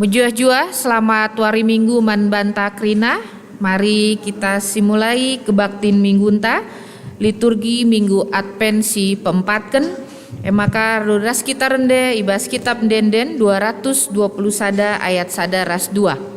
Mejuah-juah selamat wari minggu man banta krina. Mari kita simulai kebaktin minggunta liturgi minggu advensi peempatken. Maka ruras kita rende ibas kitab denden 220 sada ayat sada ras 2.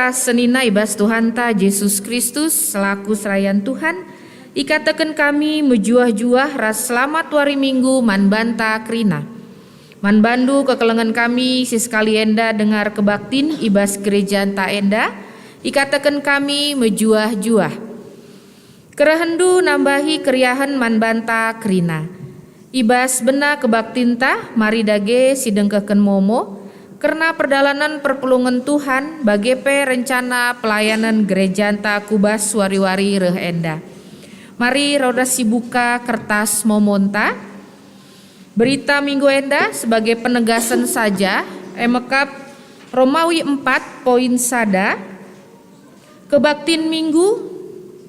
Senina ibas Tuhan ta Yesus Kristus selaku serayan Tuhan ikatakan kami mejuah-juah ras selamat wari minggu man banta krina man bandu kekelengan kami siskali enda dengar kebaktin ibas gereja ta enda ikatakan kami mejuah-juah kerehendu nambahi keriahan man banta krina ibas bena kebaktin ta mari dage sidengkeken momo karena perdalanan perpulungan Tuhan bagepe rencana pelayanan gereja anta kubas wari-wari reh enda. Mari roda sibuka kertas momonta. Berita minggu enda sebagai penegasan saja emekap Romawi 4 poin sada. Kebaktin minggu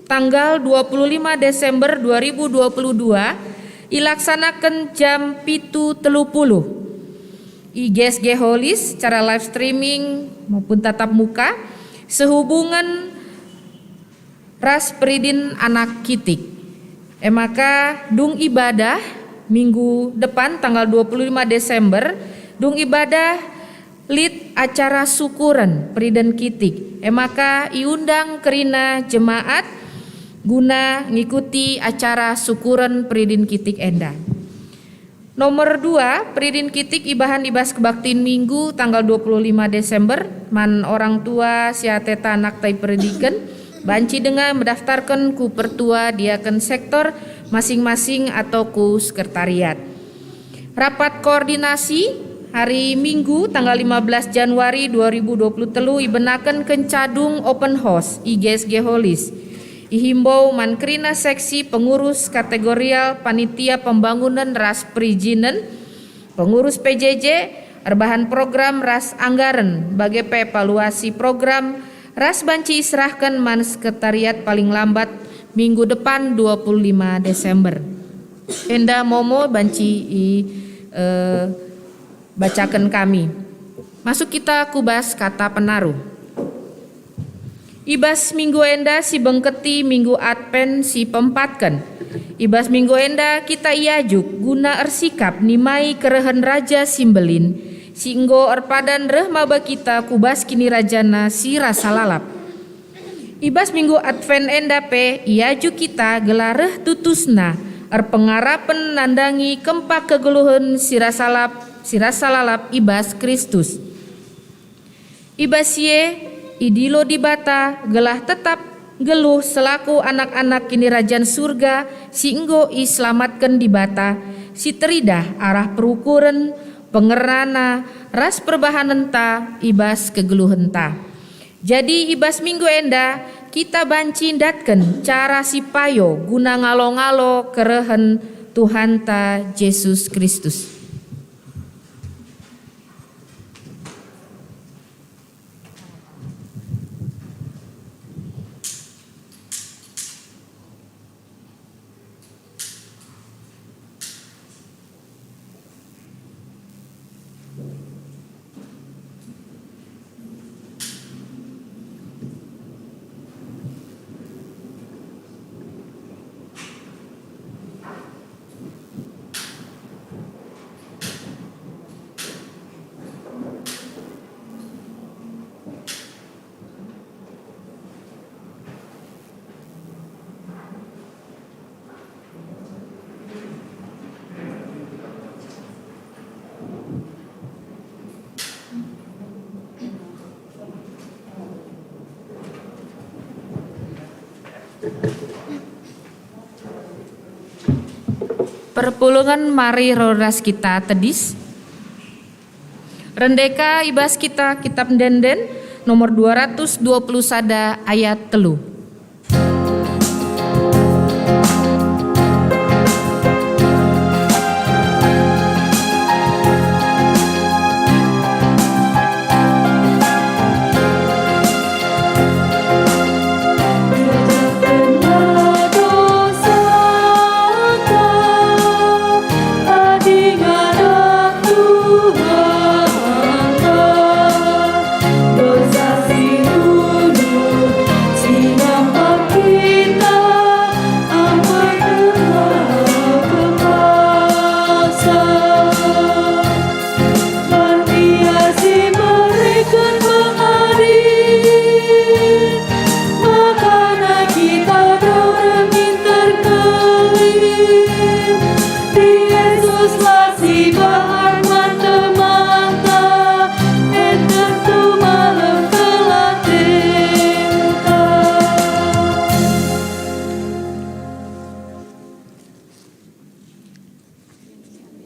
tanggal 25 Desember 2022 ilaksanakan jam 7.30. IGSG Holis secara live streaming maupun tatap muka sehubungan ras peridin anak kitik. Maka dung ibadah minggu depan tanggal 25 Desember dung ibadah lid acara syukuran peridin kitik. Maka iundang kerina jemaat guna ngikuti acara syukuran peridin kitik enda. Nomor 2, peridin kitik ibahan ibas kebaktin minggu tanggal 25 Desember man orang tua siateta anak tai peridikan banci dengan mendaftarkan ku pertua diaken sektor masing-masing atau ku sekretariat. Rapat koordinasi hari Minggu tanggal 15 Januari 2023 ibenaken kencadung open house IGSG Holis. Ihimbau mankrina seksi pengurus kategorial panitia pembangunan ras perizinan pengurus PJJ erbahan program ras anggaran bagi evaluasi program ras banci serahkan man sekretariat paling lambat minggu depan 25 Desember. Enda momo banci bacakan kami. Masuk kita kubas kata penaruh. Ibas minggu enda si bengketi minggu adven si pempatkan. Ibas minggu enda kita iajuk guna ersikap nimai kerehen raja simbelin. Singgo erpadan reh maba kita kubas kini rajana si rasa lalap. Ibas minggu adven enda pe iajuk kita gelareh tutusna erpengarapen nandangi kempak kegeluhan si rasa lalap ibas Kristus. Ibasie idilo di bata gelah tetap geluh selaku anak-anak kini rajan surga singgo iselamatkan di bata si teridah arah perukuran pengerana ras perbahanenta ibas kegeluhenta. Jadi ibas minggu enda kita banci datken cara si payo guna ngalo-ngalo kerehen Tuhan ta Yesus Kristus. Perpulungan mari rodas kita tedis. Rendeka ibas kita kitab Denden nomor 220 sada ayat telu.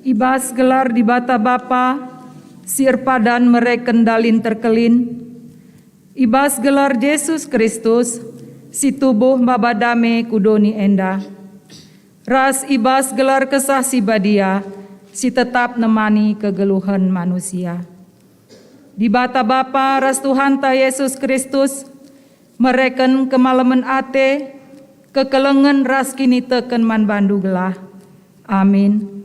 Ibas gelar di bata bapa, sir padan mereken dalin terkelin. Ibas gelar Yesus Kristus, si tubuh babadame kudoni enda. Ras ibas gelar kesah si badia, si tetap nemani kegeluhan manusia. Di bata bapa ras Tuhan ta Yesus Kristus, mereken kemalaman ate, kekelengan ras kini teken man bandu gelah. Amin.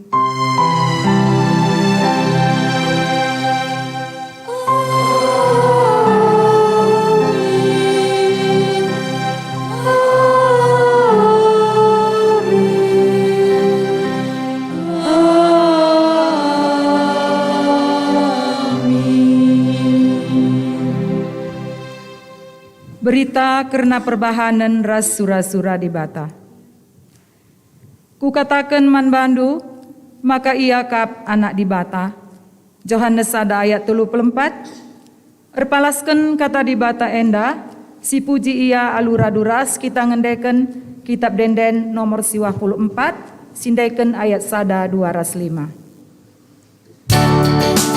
Berita karena perbahanan ras sura-sura di bata. Kukatakan man bandu, maka ia kap anak di bata. Johannes sada ayat 34. Erpalaskan kata di bata enda, si puji ia aluraduras kita ngendeken kitab Denden nomor 54, sindeken ayat sada 205. Kau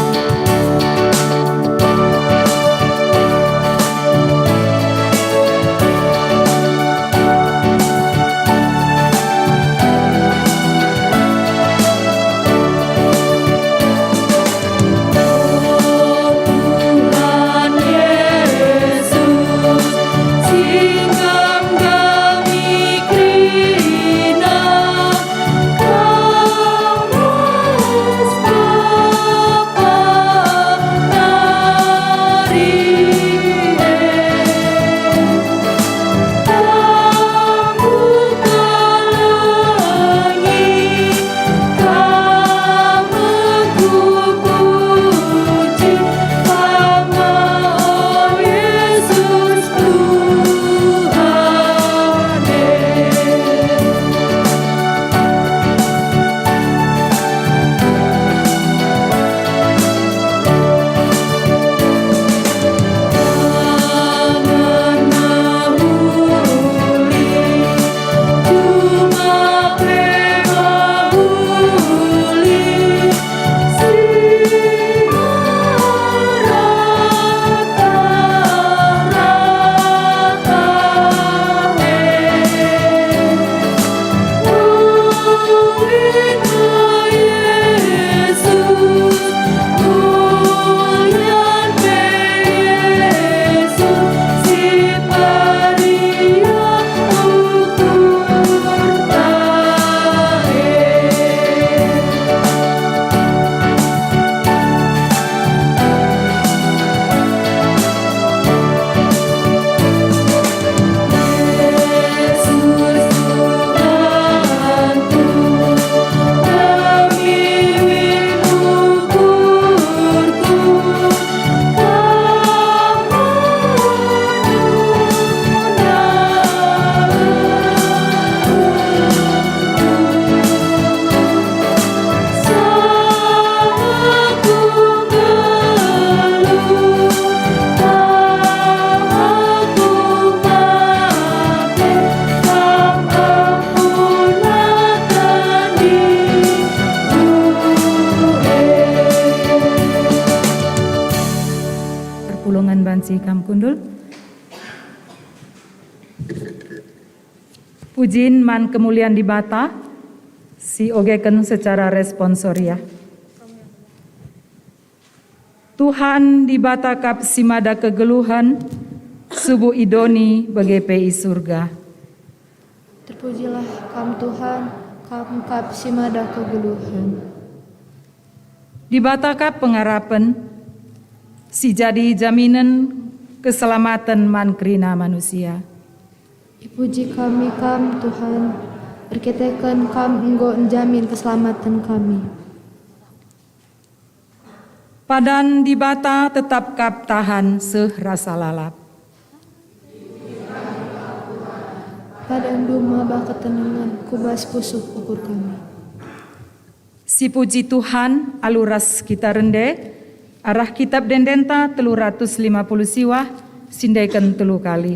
si kam kundul. Pujin man kemuliaan di bata, si ogeken secara responsoria. Tuhan di bata kap simada kegeluhan, subuh idoni bagi PI surga. Terpujilah kam Tuhan, kam kap simada kegeluhan. Di bata kap pengarapan, si jadi jaminan keselamatan man krina manusia. Dipuji kami kam Tuhan, berketekan kam enggo menjamin keselamatan kami. Padan di bata tetap kap tahan rasa lalap. Padan duma bah ketenangan, kubas pusuk ukur kami. Si puji Tuhan aluras kita rende, arah kitab dendenta 350 siwah, sindaikan 3 kali.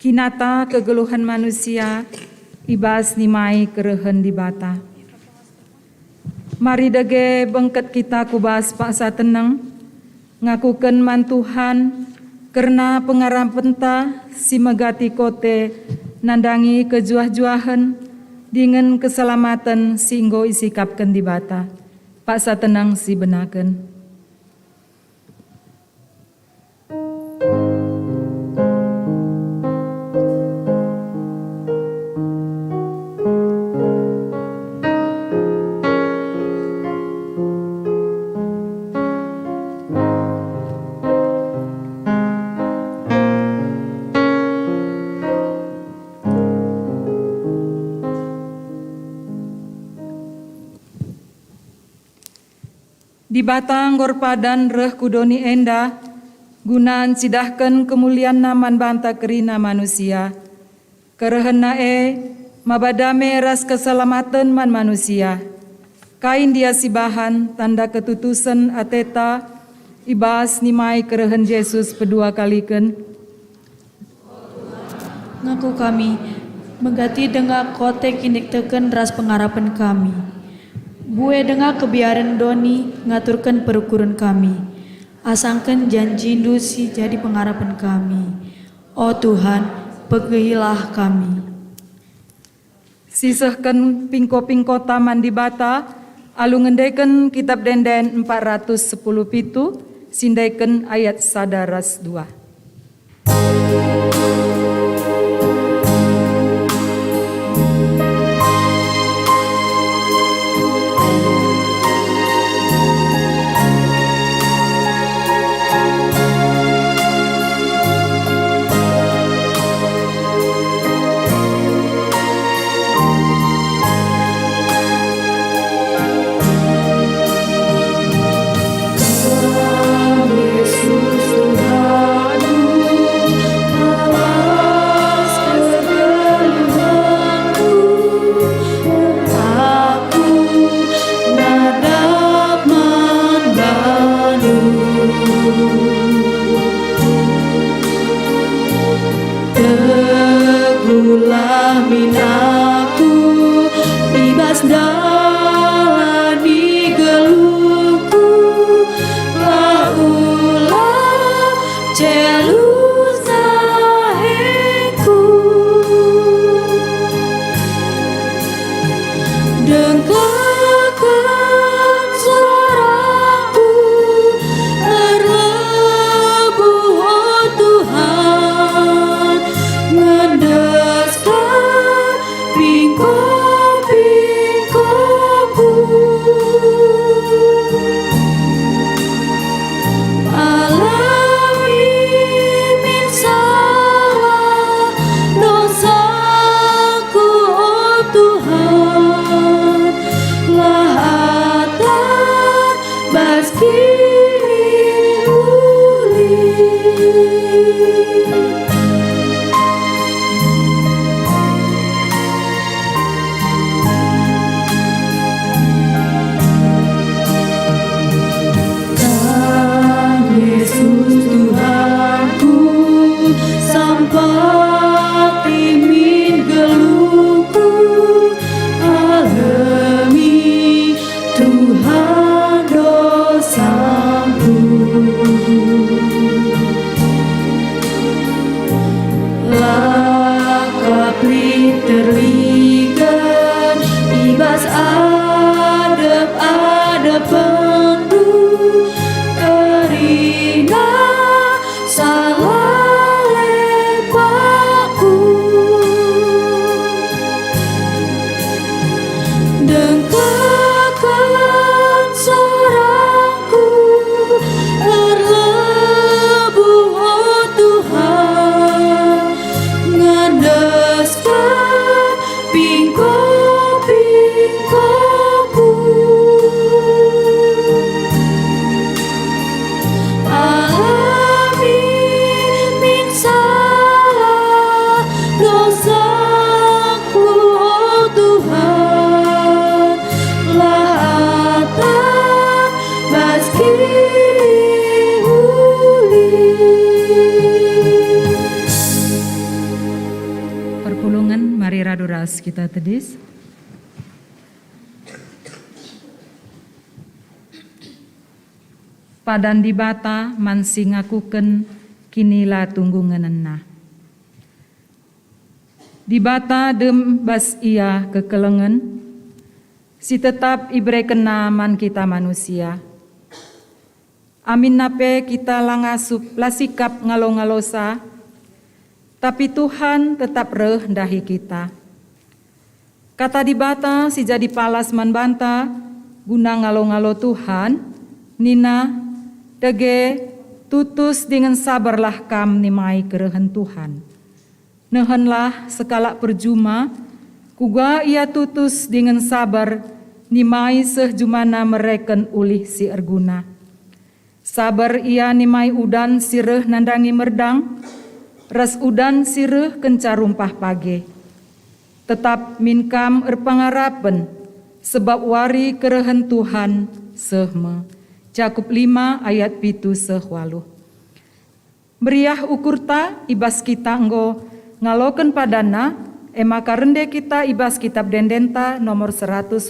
Kinata kegeluhan manusia, ibas nimai kerehen di bata. Mari dege bengket kita kubas paksa tenang, ngakuken man Tuhan, karena pengarang penta si megati kote, nandangi kejuah-juahan, dengan keselamatan singgo isikapken di bata. Paksa tenang si benaken. Di batang gorpadan reh kudoni enda, gunan cidahkan kemuliaan naman banta kerina manusia. Kerehena mabadame ras keselamatan man manusia. Kain dia si bahan, tanda ketutusan ateta, ibas nimai kerehen Yesus pedua kaliken. Ngaku kami, megati dengar kote kinik teken ras pengarapan kami. Bue dengar kebiaran doni ngaturkan perukuran kami. Asangkan janji dusi jadi pengharapan kami. Oh Tuhan, pegilah kami. Sisahkan pingko-pingko taman di bata, alu ngendaikan kitab denden 410 pitu, sindaikan ayat sadaras 2. Teguhlah minaku, bebas jalani geluhku, laulah celu saheku. Dengarkan suaraku, terlebuh oh Tuhan, ngedeskan pingko-pingkoku. Alami min salah dosaku oh Tuhan, lahatan baskini uli. Yesus Tuhanku, sampati min geluhku, alami Tuhan dosaku. Lakapli terligan, ibas adep-adep pendu, kerina salah lepaku. Dengarkan suaraku, terlebuh oh Tuhan, ngedeskan pingko-pingkoku. Alami min salah dosaku oh Tuhan, lahatan baskini uli. Perpulungan mari raduras kita tedis. Padan di bata mansi ngakuken kinila tunggu ngenena. Di bata dem bas ia kekelengen, si tetap ibre kena man kita manusia. Amin nape kita langasup lasikap ngalo-ngalosa, tapi Tuhan tetap rendahi kita. Kata di bata si jadi palas man banta, guna ngalo-ngalo Tuhan, nina dege tutus dengan sabarlah kam nimai kerehen Tuhan. Nehenlah sekala perjuma, kuga ia tutus dengan sabar, nimai sehjumana mereken ulih si erguna. Sabar ia nimai udan sireh nandangi merdang, ras udan sireh kencarumpah page. Tetap minkam erpangarapen, sebab wari kerehen Tuhan sehme. Jakub 5 ayat 7-8. Meriah ukurta ibas kita enggo ngaloken padana, emaka rende kita ibas kitab dendenta nomor 184,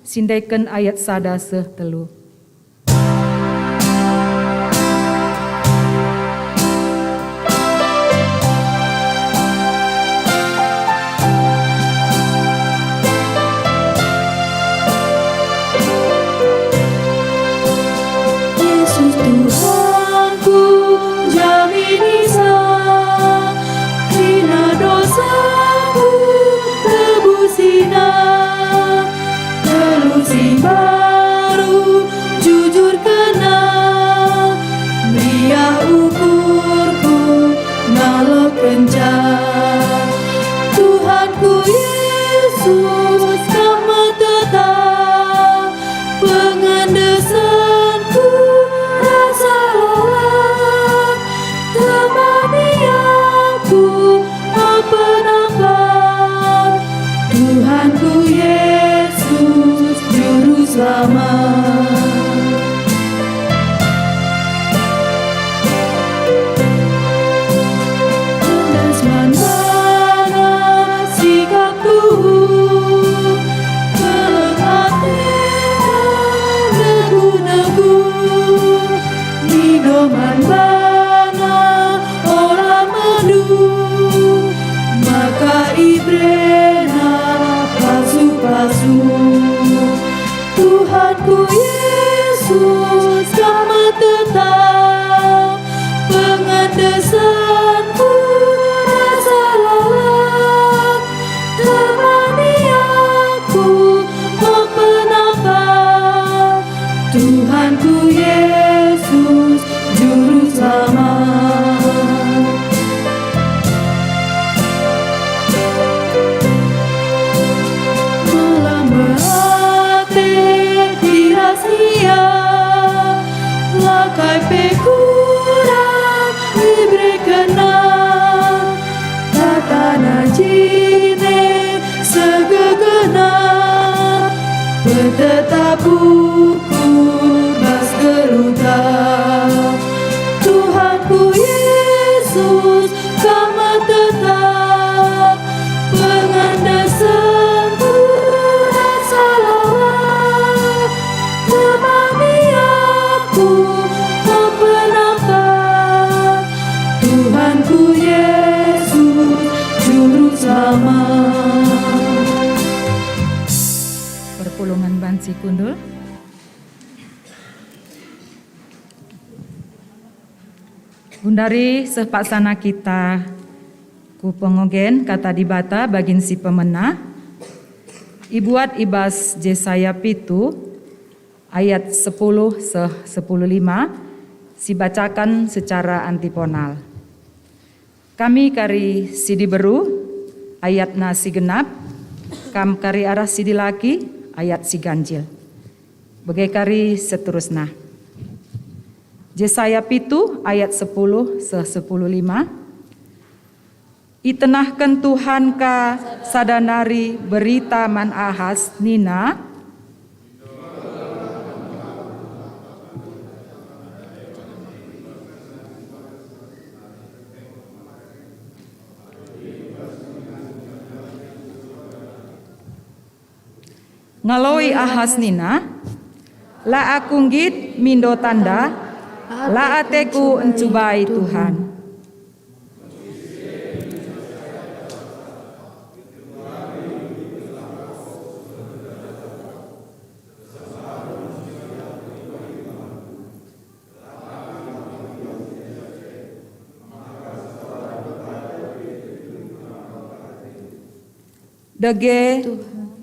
sindaiken ayat 1-3. Tuhanku jamini Dina dosaku tebusina telusi baru jujur kena Mia ukurku nalo kencang Tuhanku Yesus kamu tetap pengandesanku rasa lelah temani aku apa-apa Tuhanku Yesus juru selamat Desman mana sikap Tuhan keleng hatinya negu-negu Nidoman bana orang medu maka ibrena pasu-pasu Tuhanku Yesus kamu tetap pengandesanku rasa lelah temani aku apa-apa Tuhanku Yesus juru selamat melambate di rahasia lakai pekurang diberikan tatana jine segegena bertetap ukur bas geluta Tuhanku Yesus kamu tetap pengandasanku rasa lelah temani aku apa-apa Tuhanku Yesus juru selamat Perpulungan Bansi Kundul. Gundari sepaksana kita ku pengogen kata dibata bagin si pemena ibuat ibas Jesaya pitu ayat 10 10:5 si bacakan secara antiponal. Kami kari sidi beru ayat na si genap kam kari arah sidi laki ayat si ganjil. Bagai kari seterusna. Jesaya pitu ayat 10 10:5 Itenahkan Tuhan ka sadanari berita man ahas nina ngaloi ahas nina la akunggit mindo tanda la ateku encubai Tuhan. Dege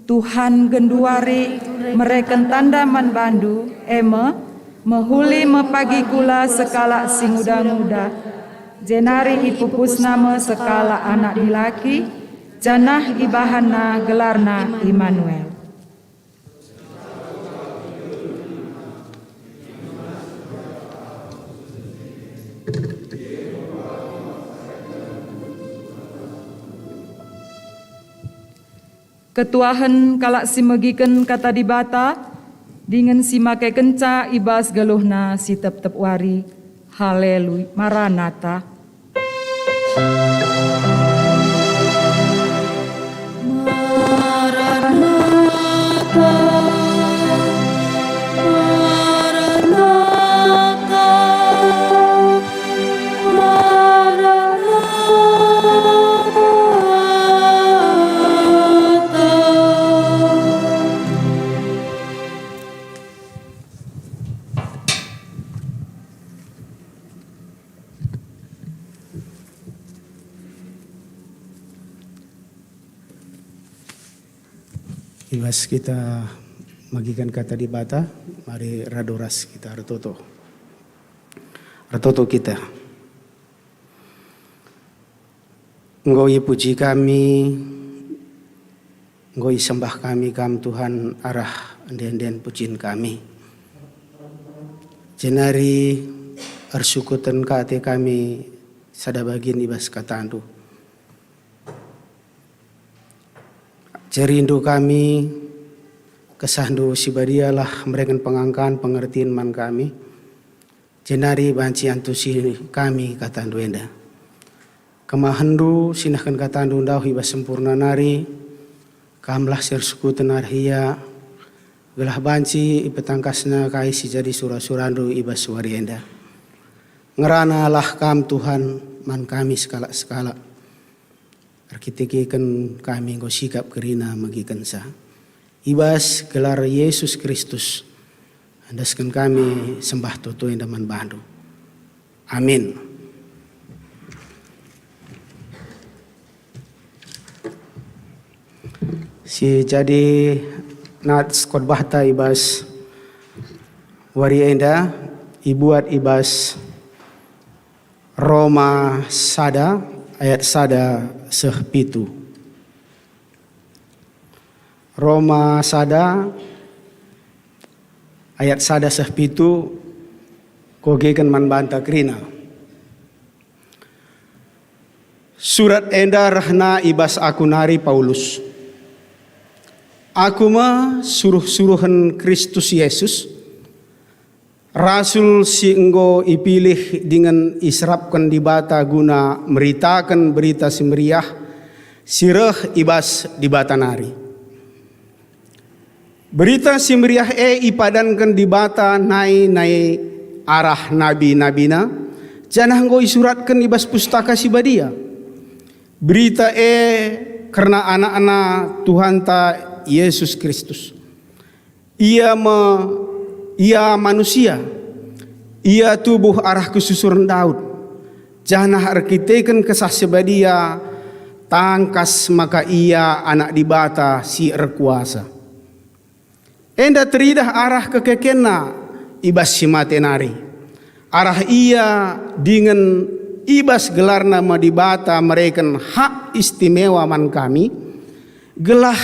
Tuhan genduari mereken tanda man bandu eme mehuli mepagi kula sekala sing muda-muda jenari ipupus nama sekala anak dilaki janah ibahana gelarna Immanuel. Ketuahan kalak si megiken kata dibata dengan si make kenca ibas geluhna si tep-tep wari haleluya maranatha. Ibas kita magikan kata di bata, mari radoras kita ratoto. Ratoto kita. Ngoi puji kami, ngoi sembah kami kam Tuhan arah anden pujian kami. Jenari arsyukutan kate kami sada bagian ibas katandu. Jerindu kami kesandu sibadialah mereka pengangkan pengertian man kami. Jenari banci antusi kami katandu enda. Kemahandu sinahkan katandu ndau ibas sempurna nari. Kamlah sersukutan arhia. Gelah banci ipetangkasna kai si jadi surah-surandu ibas suari enda. Ngerana lah kam Tuhan man kami skala-skala. Arkitekikan kami ngo sikap kerina magikan sa. Ibas gelar Yesus Kristus. Andaskan kami sembah toto yang daman bandu. Amin. Si jadi nats khotbah ibas wari enda ibuat ibas Roma sada ayat sada sehpitu. Roma sada ayat sada sehpitu kogekan man banta krina. Surat enda rahna ibas aku nari Paulus. Aku mah suruh-suruhan Kristus Yesus. Rasul si enggo ipilih dengan israpkan di bata guna meritakan berita si meriah sireh ibas di bata nari. Berita si meriah ipadankan di bata nai arah nabi-nabina janah enggo isuratkan ibas pustaka si badia. Berita karena anak-anak Tuhan ta Yesus Kristus. Ia manusia. Ia tubuh arah kesusuran Daud. Janah arkiteken kesah sebadia tangkas maka ia anak dibata si erkuasa. Enda teridah arah kekekena ibas si matenari. Arah ia dengan ibas gelar nama dibata mereken hak istimewa man kami. Gelah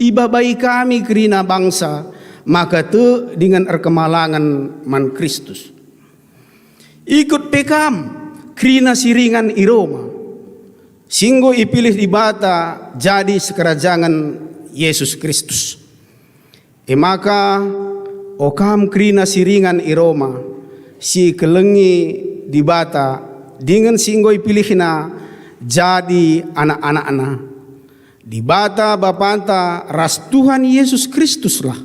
iba bayi kami kerina bangsa maka tu dengan erkemalangan man Kristus. Ikut pekam kerina siringan iroma. Singgo ipilih di bata jadi sekerajangan Yesus Kristus. Maka okam kerina siringan iroma si kelengi di bata dengan singgo ipilihna jadi anak-anak-anak. Di bata bapanta ras Tuhan Yesus Kristus lah.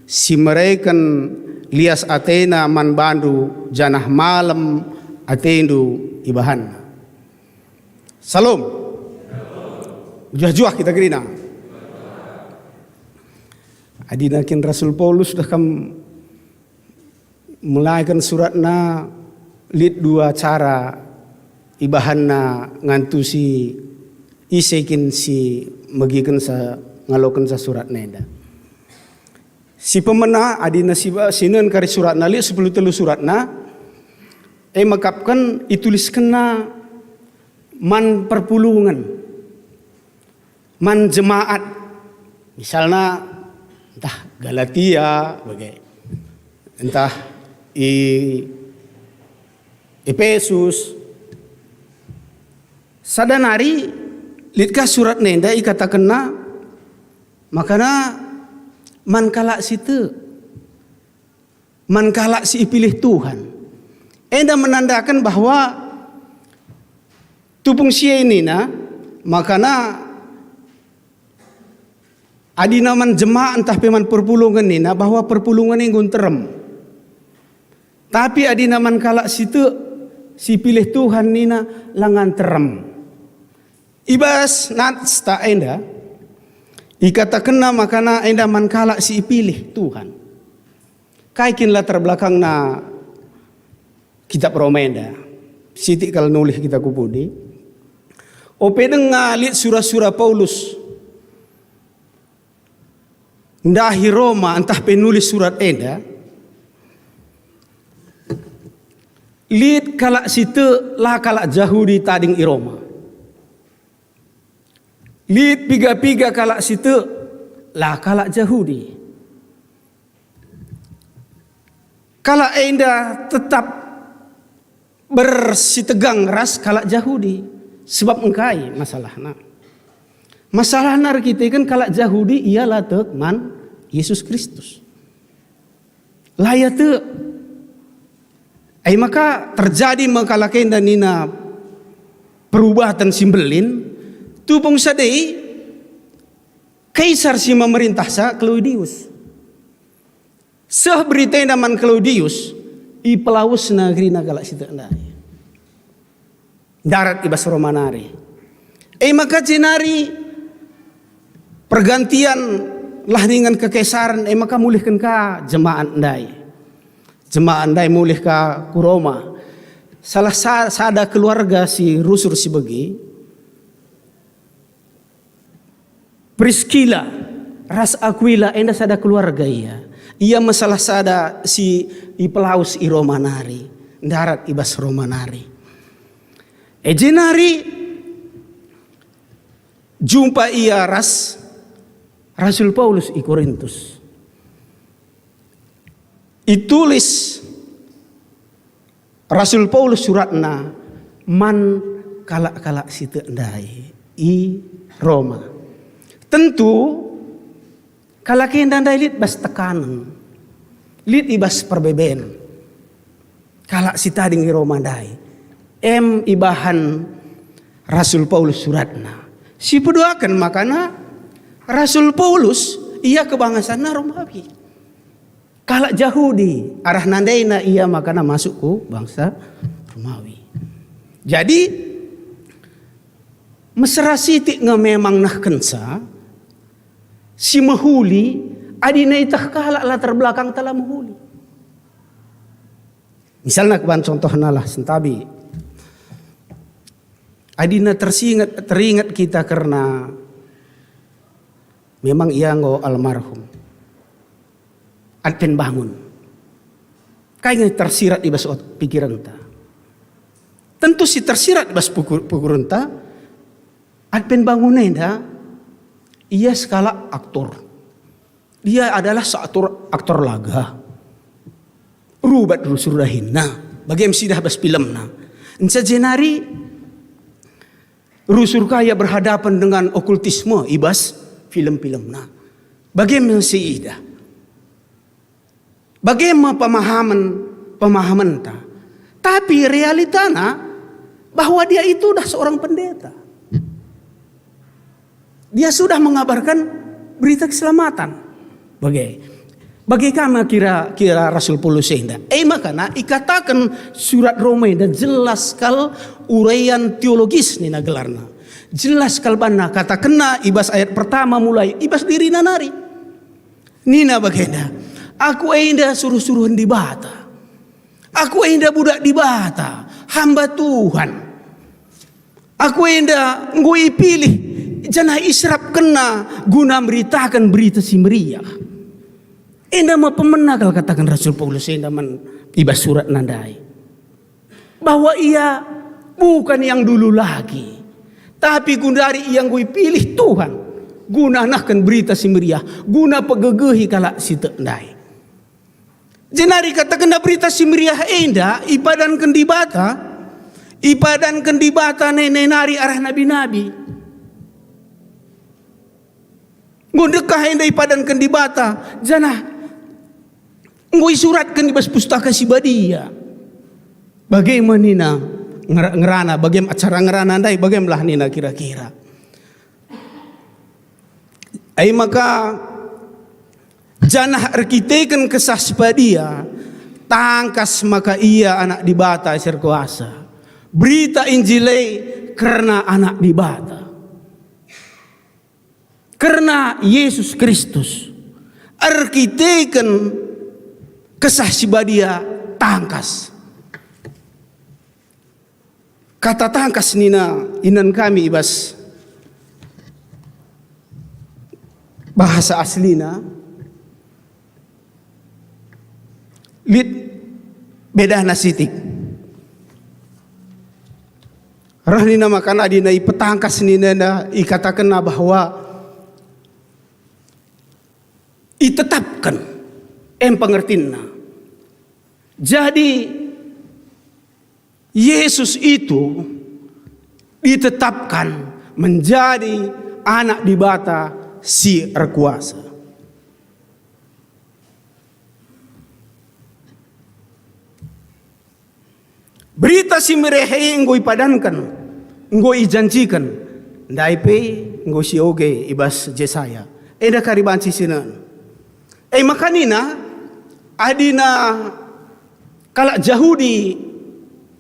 Si mereka lias Athena man bandu janah malam atendu ibahan. Salam. Juah-juah kita gerina. Adinakin Rasul Paulus dah kam mulaikan suratna lid dua cara ibahanna ngantusi isekin si magikan sa ngalokan sa surat nenda. Si pemena adina sinan kari surat nali 10 telu suratna makapkan ituliskan na man perpulungan man jemaat misalnya entah Galatia bagai entah Efesus sadanari litka surat nenda ikatakan na makana man kalak situ man kalak si ipilih Tuhan enda menandakan bahwa tupung sia ini na makana adina man jemaah entah peman perpulungan nina bahwa perpulungan yang gunterem tapi adina man kalak situ si pilih Tuhan nina langan terem ibas nats ta enda ikatakenna makana enda man kalak si pilih Tuhan. Kaikin latar belakang na kitab Roma enda. Siti kalau nulis kita kupudi. Ope denga lihat surah-surah Paulus. ndahi Roma entah penulis surat enda lihat kalak situ lah kalak Yahudi tading i Roma. Lihat piga-piga kalak situ lah kalak Yahudi. Kalak enda tetap bersitegang ras kalak Yahudi sebab engkai masalahna. Masalahna kita kan kalak Yahudi ialah teman Yesus Kristus. Laya te maka terjadi makalakain dan nina perubahan simbelin tupung sadai kaisar si memerintah sa Claudius. Seh berita naman Claudius i pelaus negeri nagalak sita ndai. Darat ibas Romanari. Maka jenari pergantian lah dengan kekaisaran maka mulihkan ka jemaat ndai. Jemaat ndai mulih ka ku Roma. Salah sada keluarga si rusur si begi Priscilla ras Aquila enda sada keluarga ia. Ia masalah sada si ipelaus i Romanari. Darat ibas Romanari. Jenari jumpa ia ras Rasul Paulus i Korintus. Itulis Rasul Paulus suratna man kalak-kalak situ ndai i Roma. Tentu kalak ndai lit bas tekanan. Lit ibas perbeben. Kalak si tading i Roma ndai. Ibahan Rasul Paulus suratna. Si peduakan makana Rasul Paulus ia kebangsana Romawi. Kalak Yahudi arah nandaina ia makana masuk ku bangsa Romawi. Jadi mesra sitik memang nah kensa si mahuli adina itah kalak latar belakang telah mahuli. Misalnya keban contohna lah sentabi. Adina teringat kita karena memang ia ngo almarhum. Adpen bangun. Kayaknya tersirat di bas pikiran ta. Tentu si tersirat di bas pikiran ta. Adpen bangun enda ia skala aktor. Dia adalah aktor laga. Rubat rusurahinna. Bagaimana sidah bas filmna. Ensa jenari rusur kaya berhadapan dengan okultisme ibas film-filmna. Bagaimana si ida? Bagaimana pemahaman ta? Tapi realitana bahwa dia itu dah seorang pendeta. Dia sudah mengabarkan berita keselamatan. Bagaimana kira Rasul Paulus enda? Makana ikatakan surat Roma enda jelas kal uraian teologis ni nagelarna. Jelas kal bana kata kena ibas ayat pertama mulai ibas diri nanari. Nina bagaimana? Aku enda suruh-suruhan di bata. Aku enda budak di bata. Hamba Tuhan. Aku enda ngui pilih. Janah israp kena guna beritakan berita si meriah. Enda ma pemena kalau katakan Rasul Paulus enda man ibas surat nandai. Bahwa ia bukan yang dulu lagi. Tapi gundari yang ngui pilih Tuhan. Guna nahkan berita si meriah. Guna pegegehi kalak si tendai. Jenari katakan berita si meriah enda ipadankan di bata nenari arah nabi-nabi. Ngundekah enda ipadankan di bata janah ngui suratkan di bas pustaka si badia. Bagaimana nina ngerana bagaimana acara ngerana andai bagaimana nina kira-kira. Maka janah arkiteken kesah sepadia tangkas maka ia anak di bata serkuasa berita Injilai karena anak di bata karena Yesus Kristus arkiteken kesah sepadia tangkas kata tangkas nina inan kami ibas bahasa aslina Lid beda nasitik. Rahnina makan adina petangkas nina ikatakan bahwa itetapkan pengertianna. Jadi Yesus itu ditetapkan menjadi anak di bata si berkuasa. Berita si merehe ngoi padankan, ngoi janjikan, ndaipe ngoi si oge ibas Jesaya. Eda karibanci sinan. Makanina adina kalak Yahudi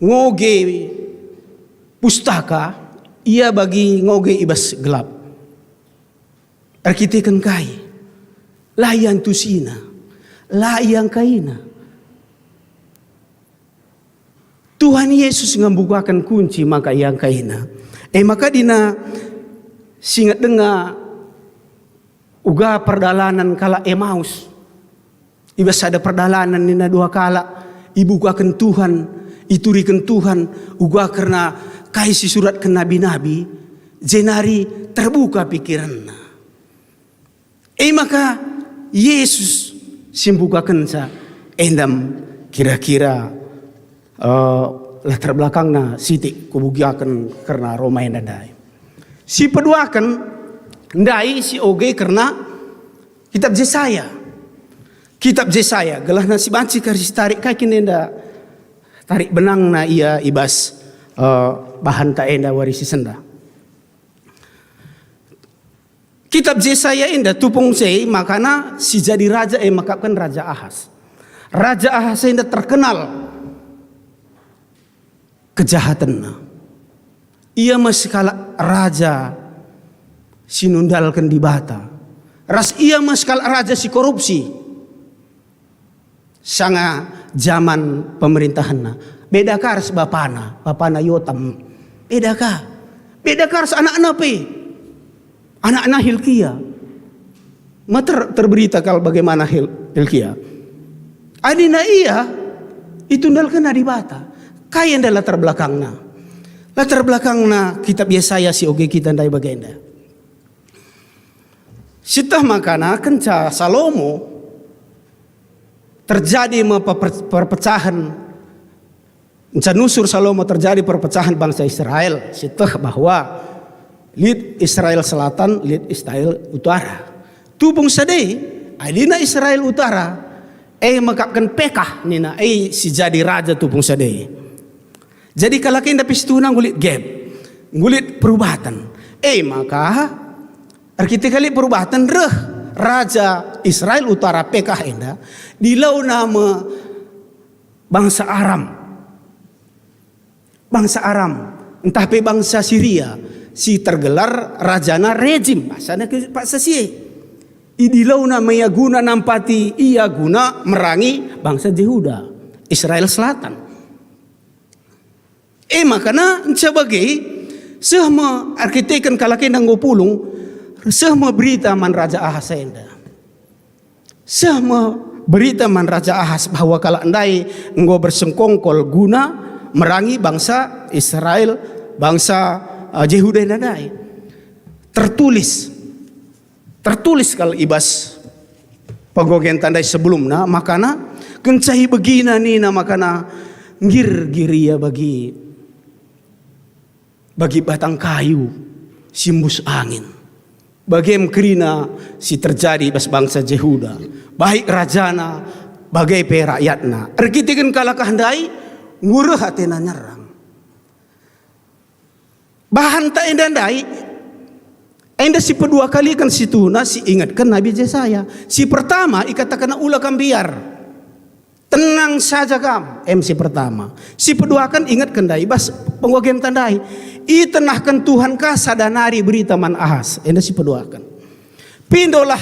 ngoge pustaka, ia bagi ngoge ibas gelap. Arkitekan kai, layan tusina, layang kaina. Tuhan Yesus ngambukakan kunci maka yang kaina. Maka dina singat dengar uga perdalanan kala Emaus. Ibas ada perdalanan nina dua kala ibukakan Tuhan, iturikan Tuhan uga karena kaisi surat ke nabi-nabi jenari terbuka pikiranna. Maka Yesus simbukakan sa endam kira-kira latar belakangna sitik kubugiakan karena Roma yang dadai. Si peduakan ndai si oge karena kitab Yesaya. Kitab Yesaya gelah nasi banci karis tarik kaki nenda tarik benang na ia ibas bahan ta enda warisi senda. Kitab Yesaya enda tupung sei makana si jadi raja makapkan Raja Ahas. Raja Ahas enda terkenal kejahatan. Ia maskala raja sinundalkan di bata. Ras ia maskala raja si korupsi. Sanga zaman pemerintahanna. Beda kars bapana Yotam. Beda kars anak-anak pe. Anak-anak Hilkia. Terberita kalau bagaimana Hilkia. Adina ia itundalkan di bata. Kaya anda latar belakangna. Latar belakangna kitab Yesaya si oge kita ndai bagenda. Sitah makana kenca Salomo terjadi perpecahan. Kenca nusur Salomo terjadi perpecahan bangsa Israel. Sitah bahwa lid Israel Selatan, lid Israel Utara. Tupung sadai, adina Israel Utara. Makapkan Pekah nina si jadi raja tupung sadai. Jadi kalau kita pistuna ngulit gap, ngulit perubatan. Maka kita kali perubatan raja Israel Utara Pekah enda dilau nama bangsa Aram. Bangsa Aram, entah pe bangsa Syria, si tergelar rajana rejim bahasana Pak Sasie. Idilau nama ia guna nampati ia guna merangi bangsa Yehuda, Israel Selatan. Makana sebagai semua arkitekan kalakin dan gopulung semua berita man Raja Ahas enda. Semua berita man Raja Ahas bahwa kalau andai enggo bersengkongkol guna merangi bangsa Israel, bangsa Yehuda dadai. Tertulis kalau ibas pagogen tandai sebelumna makana kencahi begina nina makana ngir-giria bagi batang kayu simbus angin. Bagaim kerina si terjadi bas bangsa Yehuda. Baik rajana, bagai pe rakyatna. Arkitekan kala kahandai ngurah hatena nyerang. Bahan tak endandai. Enda si kedua kali kan situna si ingatkan Nabi Yesaya. Si pertama ikatakan ulah biar. Tenang saja kam, MC pertama. Si kedua kan ingat kendai bas pengogen tandai. Itenahkan Tuhan ka sadanari berita man Ahas. Enda si kedua kan. Pindolah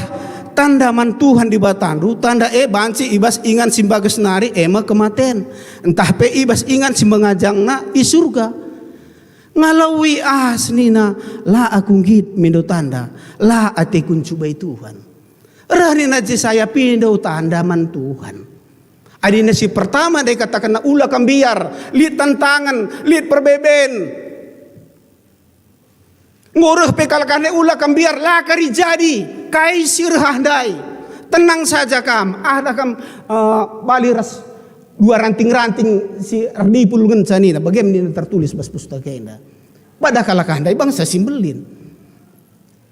tanda man Tuhan di batandu, tanda banci ibas ingan simbagas nari ema kematen. Entah pe ibas ingan simbangajangna i surga. Ngalawi Ahas nina la akung git mindo tanda, la ate kun cubai Tuhan. Rahni naji saya pindo tanda man Tuhan. Adina si pertama dia katakan ulah kambiar, lihat tantangan, lihat perbeben. Nguruh pekalkan ulah kambiar lah kari jadi, kai sirhandai. Tenang saja kam, ada kam bali ras dua ranting-ranting si ardipul ngencanina, bagaimana tertulis bas pustaka ina. Pada kalakandai bangsa simbelin.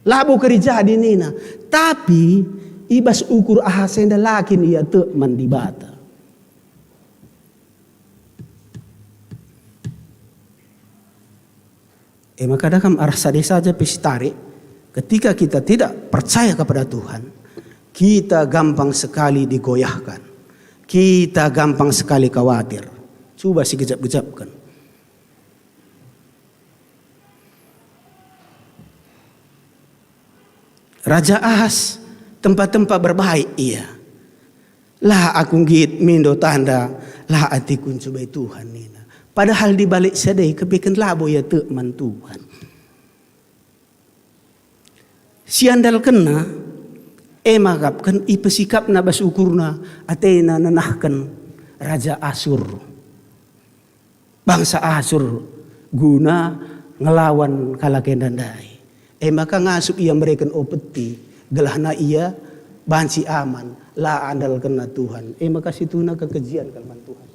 Labu kari jadi nina, tapi ibas ukur ahasenda lakin ia te mandibata. Maka kadang arsa saja pisitari, ketika kita tidak percaya kepada Tuhan, kita gampang sekali digoyahkan, kita gampang sekali khawatir. Coba si gejap-gejapkan. Raja Ahas tempat-tempat berbaik iya. Lah aku git mindo tanda, lah atiku coba Tuhan nina. Padahal di balik sedai kebikin labo ya teman Tuhan. Si andal kena, magapkan ipesikap na basukurna atena nanahkan Raja Asur. Bangsa Asur guna ngelawan kalakendandai. Maka ngasup ia mereka opeti, gelahna ia bansi aman, la andal kena Tuhan. Maka situna kekejian kalman Tuhan.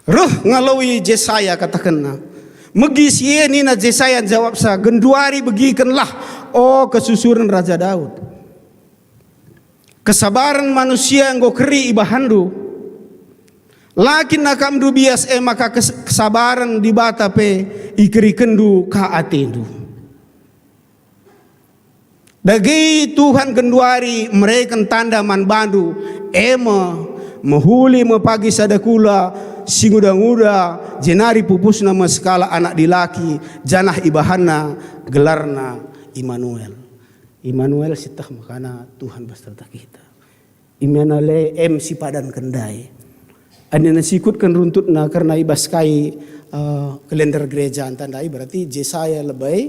Ruh ngalawi Jesaya katakanna. Megis ye nina Jesaya jawab sa genduari begikenlah oh kesusuran Raja Daud. Kesabaran manusia yang go keri ibahandu. Lakin nakam du bias maka kesabaran di bata pe ikeri kendu ka atendu. Dagi Tuhan genduari mereka tanda man bandu mahuli mapagi sadakula singuda-nguda jenari pupus nama skala anak dilaki janah ibahana gelarna Immanuel. Immanuel sitah makana Tuhan beserta kita. Immanuel si padan kendai. Ane nasikutkan runtutna karena ibaskai kalender gereja antandai berarti Jesaya lebay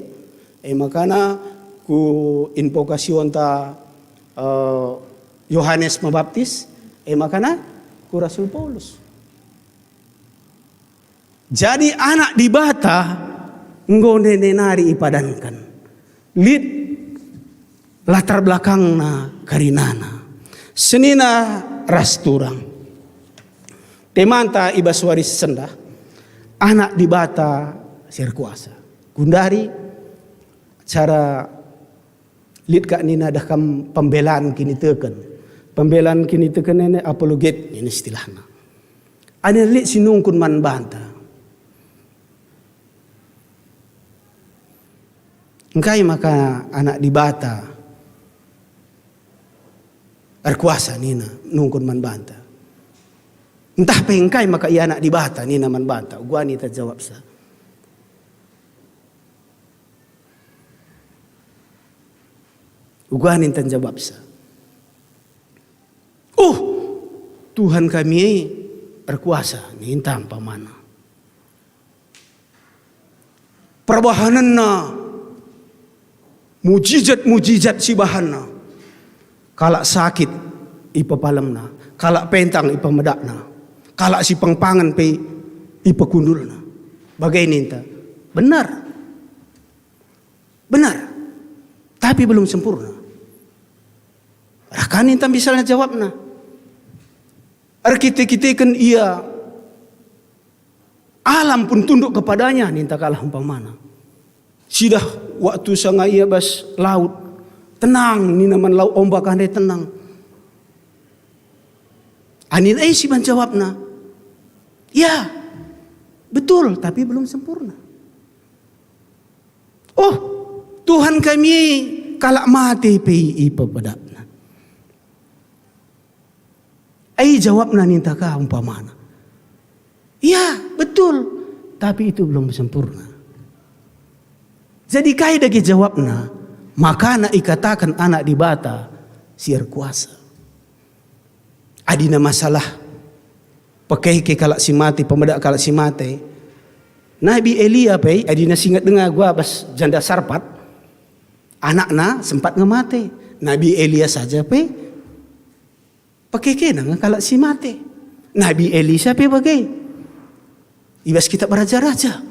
makana ku invokasi onta Yohanes Pembaptis makana ku Rasul Paulus. Jadi anak di bata nggone nari ipadankan. Lid latar belakangna karinana. Senina rasturang. Temanta ibaswaris sendah. Anak di bata sirkuasa. Gundari cara lid kak nina dakam pembelaan kini teken. Pembelaan kini teken ini apologet ini istilahnya. Ada lid sinungkun man banta. Engkai maka anak di bata erkuasa nina nungkun man banta. Entah pengkai maka ia anak di bata nina man banta. Gua ni terjawab sa. Gua ni terjawab sa. Tuhan kami berkuasa ni entah pamana. Perbahananna mujizat si bahanna. Kalak sakit ipapalamna, kalak pentang ipamedakna, kalak si pangpangan pe ipakundulna. Bagai ninta. Benar. Tapi belum sempurna. Rakan ninta misalnya jawabna. Arkite-kitekan ia alam pun tunduk kepadanya ninta kalah umpamana. Sidah waktu sanga ia bas laut tenang ni naman laut ombak andai tenang. Anin si ban jawabna. Ya, betul tapi belum sempurna. Tuhan kami kalak mati pi ipapadakna. Jawabna ninta ka umpamana. Ya, betul tapi itu belum sempurna. Jadi kai dagi jawabna, maka nak ikatakan anak di bata siar kuasa. Adina masalah pakai ke kalak si mati, pemedak kalak si mati. Nabi Elia adina singat dengar gua bas janda sarpat. Anakna sempat ngemate. Nabi Elia saja pakai kenang kalau si mati. Nabi Elisa pakai ibas kitab raja-raja.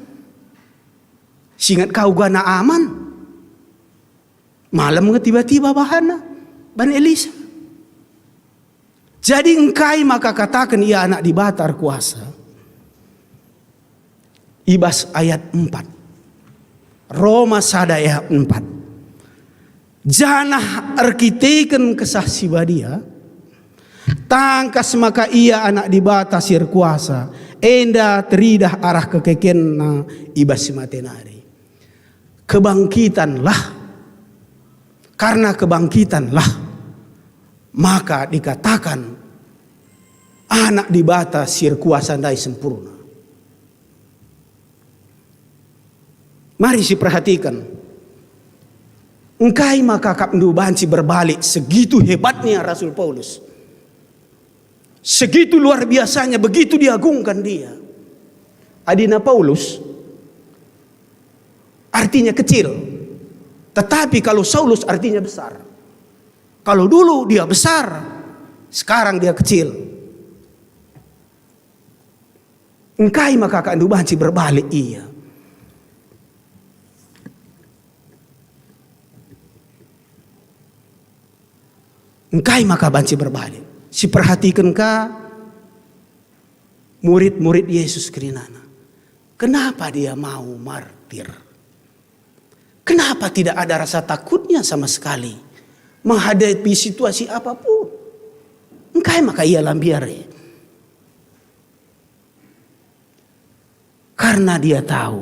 Singat kau gana aman. Malam tiba-tiba bahana ban Elisa. Jadi engkai maka katakan ia anak di Batar kuasa. Ibas ayat 4. Roma sada ayat 4. Janah arkiteken kesah sibadia. Tangkas maka ia anak di Batar sir kuasa. Enda teridah arah kekeken na ibas simatenari. Kebangkitanlah. Karena kebangkitanlah. Maka dikatakan anak di Bata sir kuasa dai sempurna. Mari si perhatikan. Engkai maka kapndu banci berbalik segitu hebatnya Rasul Paulus. Segitu luar biasanya, begitu diagungkan dia. Adina Paulus artinya kecil. Tetapi kalau Saulus artinya besar. Kalau dulu dia besar, sekarang dia kecil. Engkai maka kandu banci berbalik ia. Engkai maka banci berbalik. Si perhatikan ka murid-murid Yesus kerinana. Kenapa dia mau martir? Kenapa tidak ada rasa takutnya sama sekali? Menghadapi situasi apapun. Engkai maka ia lambiar. Karena dia tahu.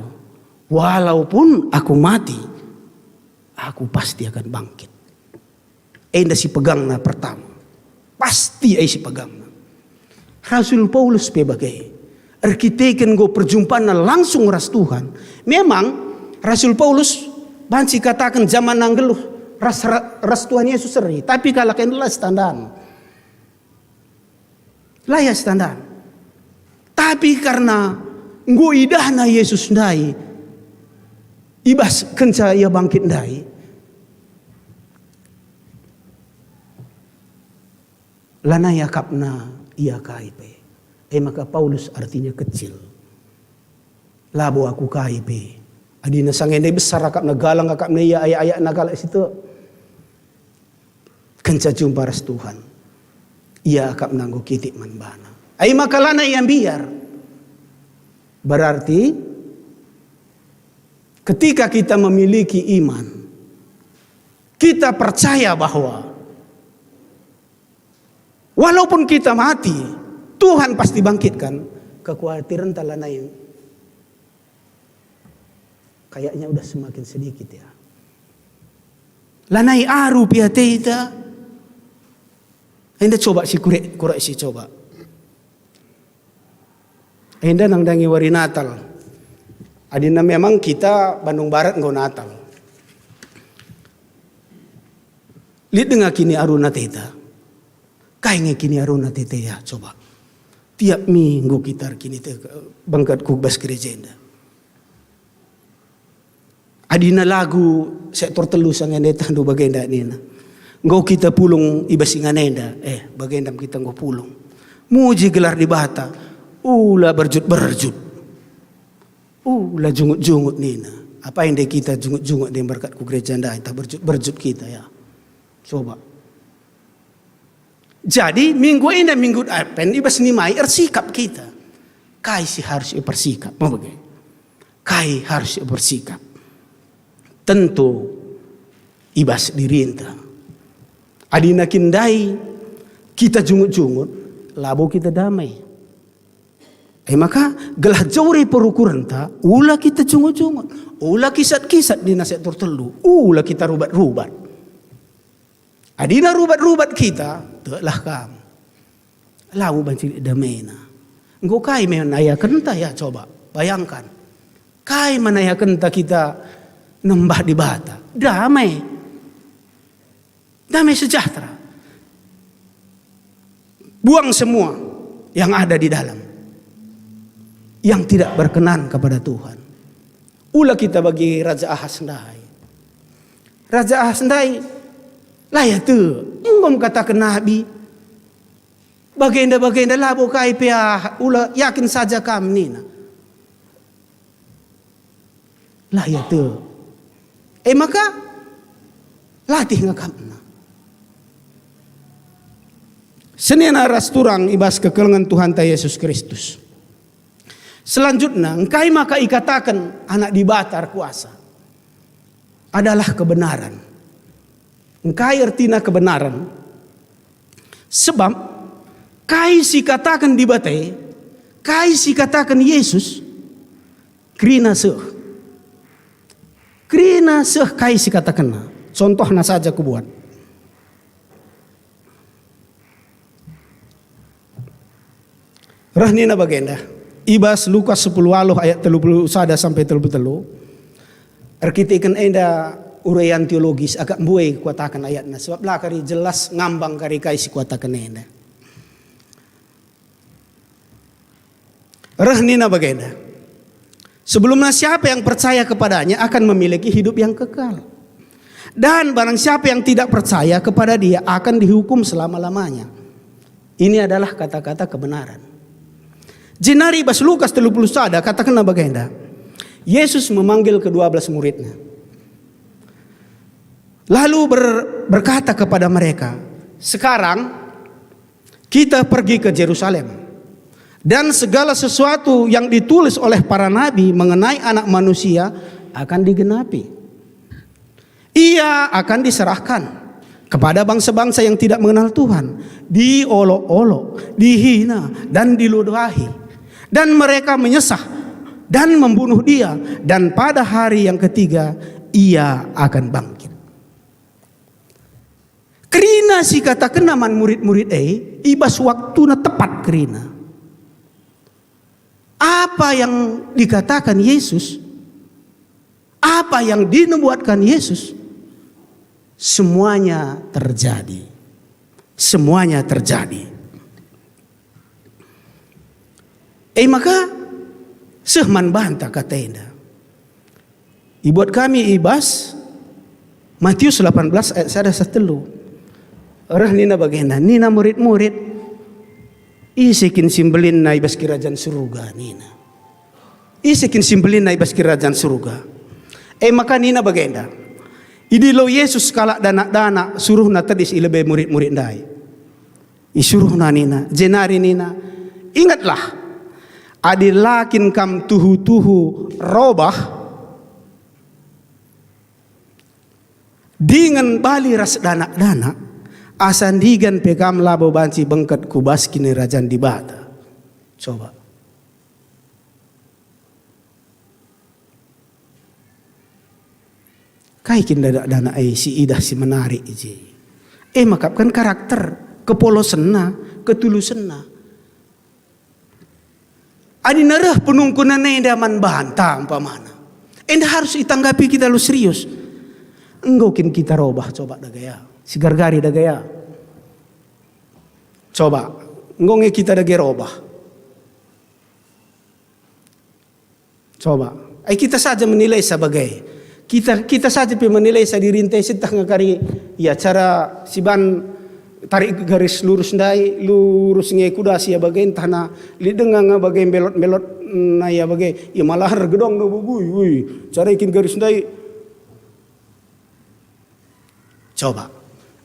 Walaupun aku mati. Aku pasti akan bangkit. Enda si pegangna pertama. Pasti si pegangna. Rasul Paulus pebagai. Arkiteken go perjumpaan langsung ras Tuhan. Memang Rasul Paulus banci katakan zaman nanggeluh. Ras Tuhan Yesus seri. Tapi kalau kena standar. Layak standar. Tapi karena idahna Yesus ndai. Ibas kenca ia bangkit ndai. Lana yakapna ia kaipe. Maka Paulus artinya kecil. Labo aku kaipe. Adina sangende besar akapna galang akapna ia ayat-ayat nakal situ. Kenca jumpa ras Tuhan. Ia akap nanggo kitik manbana. Ai makalana yang biar. Berarti ketika kita memiliki iman, kita percaya bahwa walaupun kita mati, Tuhan pasti bangkitkan. Kekhawatiran talana yang kayaknya udah semakin sedikit ya. Lanai aru piateita. Anda coba si kurek si coba. Anda nang dangi wari Natal. Adina memang kita Bandung Barat nggo Natal. Lihat dengan kini aruna teta. Kayaknya kini aruna teta ya coba. Tiap minggu kita kini bangkat kubas gereja anda. Adina lagu sektor telus ang anda tandu bagenda nina. Ngau kita pulung ibasingan enda. Bagendam kita ngau pulung. Muji gelar di Bata. Ula berjut-berjut. Ula jungut-jungut nina. Apa yang kita jungut-jungut di berkat ku gereja anda. Kita berjut-berjut kita ya. Coba. Jadi minggu ini dan minggu depan ibas ni mai sikap kita. Kai si harus bersikap. Mau bagaimana? Kai harus bersikap. Tentu ibas dirinta. Adina kindai kita jungut-jungut, labo kita damai. Maka gelah jauh perukuran ta, ula kita jungut-jungut, ula kisat-kisat di nasihat tertelu, ula kita rubat-rubat. Adina rubat-rubat kita, telah kamu. Lalu banci damai. Engkau kai menayakan ta ya coba, bayangkan. Kai menayakan ta kita nembah di Bata, damai. Damai sejahtera. Buang semua yang ada di dalam. Yang tidak berkenan kepada Tuhan. Ulah kita bagi Raja Ahaz Ndai. Raja Ahaz Ndai Lah ya tu, engkau katakan Nabi. Bagenda labo kai pia ula yakin saja kam nina. Lah ya tu. Maka latih ngakam na. Senena rasturang ibas kekelengan Tuhan ta Yesus Kristus. Selanjutnya, engkai maka ikatakan anak dibatar kuasa adalah kebenaran. Engkai artina kebenaran. Sebab kai si katakan dibatai, kai si katakan Yesus, krina seuh. Krina seuh kai si katakan na. Contohnya saja ku buat. Rahnina bagenda. Ibas Lukas 10 ayat 30 sampai 33. Arkitekan enda uraian teologis agak buai kuatakan ayatnya. Sebab lah kari jelas ngambang kari kai si kuatakan enda. Rahnina bagenda. Sebelumnya siapa yang percaya kepadanya akan memiliki hidup yang kekal. Dan barang siapa yang tidak percaya kepada dia akan dihukum selama-lamanya. Ini adalah kata-kata kebenaran. Jenari bas Lukas 30 katakan bagenda. Yesus memanggil ke-12 muridnya. Lalu berkata kepada mereka, sekarang kita pergi ke Yerusalem. Dan segala sesuatu yang ditulis oleh para nabi mengenai anak manusia akan digenapi. Ia akan diserahkan kepada bangsa-bangsa yang tidak mengenal Tuhan. Diolok-olok, dihina dan diludahi. Dan mereka menyesah dan membunuh dia. Dan pada hari yang ketiga ia akan bangkit. Kerina si katakan naman murid-murid ibas waktu na tepat kerina. Apa yang dikatakan Yesus, apa yang dinubuatkan Yesus, semuanya terjadi. Semuanya terjadi. Maka sehman bantah kata enda. Ibuat kami ibas Matius 18 ayat 1. Rah nina bagenda, nina murid-murid isikin simbelin na ibas kerajaan surga nina. Isikin simbelin na ibas kerajaan surga. Maka nina bagenda. Idilo Yesus kalak dana-dana suruh na tadis ilebe murid-murid dai. Isuruh na nina, jenari nina. Ingatlah. Adilakin kam tuhu-tuhu robah dengan bali ras dana-dana asandigan pekam labo banci bengket kubas kini rajan di bata. Coba. Kaikin dana si idah si menarik iji. Makapkan karakter kepolosenna, ketulusenna. Adi narah penungkunan enda man bantah umpamana. Enda harus ditanggapi kita lu serius. Enggokin kita robah coba dagaya. Si gargari dagaya. Coba. Enggonge kita dagaya robah. Coba. Kita saja menilai sebagai. Kita saja menilai sa dirintai sitah ngakari. Ya cara siban tarik garis lurus ndai lurus nge kuda sia bagai tanah lidenga nga bagai belot-belot na ya bagai ya malah gedong no bugui cara ikin garis ndai. Coba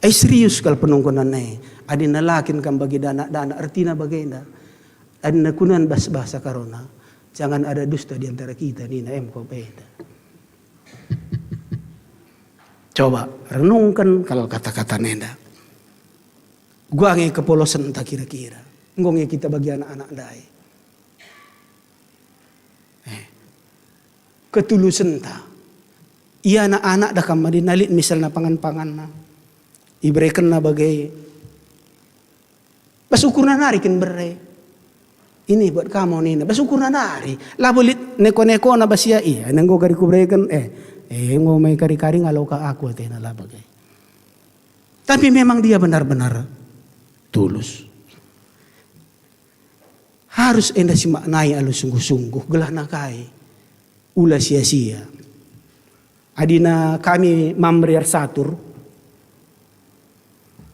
serius kal penungkunan nai adi nalakin kam bagi dana artina bagai nda adi nakunan bahasa karona jangan ada dusta di antara kita nina ko beda. Coba renungkan kalau kata-kata nenda. Gua nge kepolosan tak kira-kira. Ngonge kita bagi anak-anak dai. Ketulusan ta. Iya anak-anak dah kam dinalit misalnya pangan-pangan na. Ibrekan na bagai. Basukur na narikin bere. Ini buat kamu nih. Basukur na nari. Lah bolit neko-neko na basia iya. Nenggo gari kubrekan ngo may kari-kari ngalaw ka aku atena lah bagai. Tapi memang dia benar-benar tulus. Harus enda si maknai alu sungguh-sungguh gelah nakai ulah sia-sia. Adina kami mamriar satur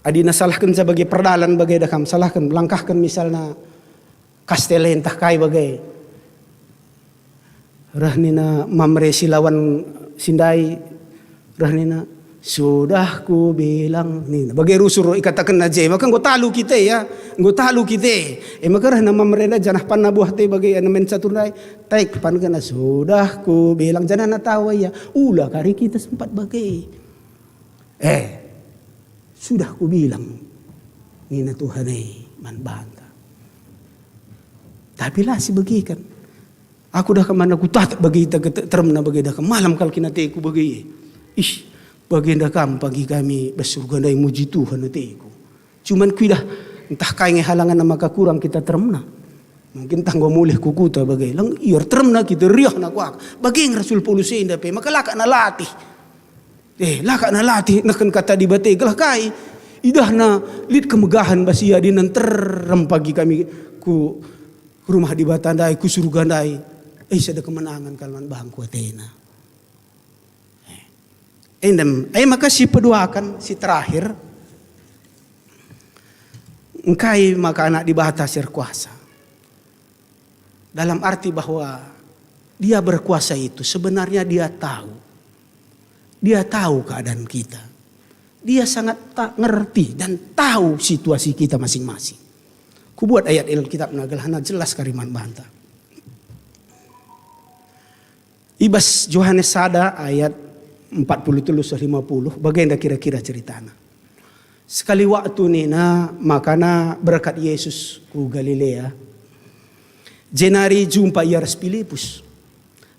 Adina salahkan sebagai perdalan bagai dakam salahkan langkahkan misalnya kastele entah kai bagai rahnina mamre silawan sindai rahnina sudah ku bilang nih bagai rusur ikatakan aja maka nggo talu kita ya nggo talu kita maka rahna mamrena janah panna buah te bagai anamen saturnai taik pan kana sudah ku bilang janah na tawa ya ulah kari kita sempat bagai sudah ku bilang nina Tuhanai man banta. Tapi lah si bagikan. Aku dah kemana ku tak bagi kita termna bagi dah malam kal kina teku bagi. Bagi dah kam pagi kami bersurga dai muji Tuhan teku. Cuman ku dah entah kai halangan maka kurang kita termna. Mungkin tanggo mulih kukuta bagi. Lang ior termna kita riah na kuak. Bagi Rasul Paulus inda pe maka laka na latih. Laka na latih nakan kata di bate gelah kai. Idah na lid kemegahan basia di nanterem pagi kami ku rumah di Batandai ku surga dai. Sada kemenangan kalman bangku atena. Endem, maka si peduakan si terakhir. Engkai maka anak di batas kuasa. Dalam arti bahwa dia berkuasa itu sebenarnya dia tahu. Dia tahu keadaan kita. Dia sangat ngerti dan tahu situasi kita masing-masing. Ku buat ayat Alkitab nagalhana jelas kariman banta. Ibas Yohanes sada ayat 40-50 bagaimana kira-kira ceritana. Sekali waktu nina makana berkat Yesus ku Galilea. Jenari jumpa Iaras Filipus.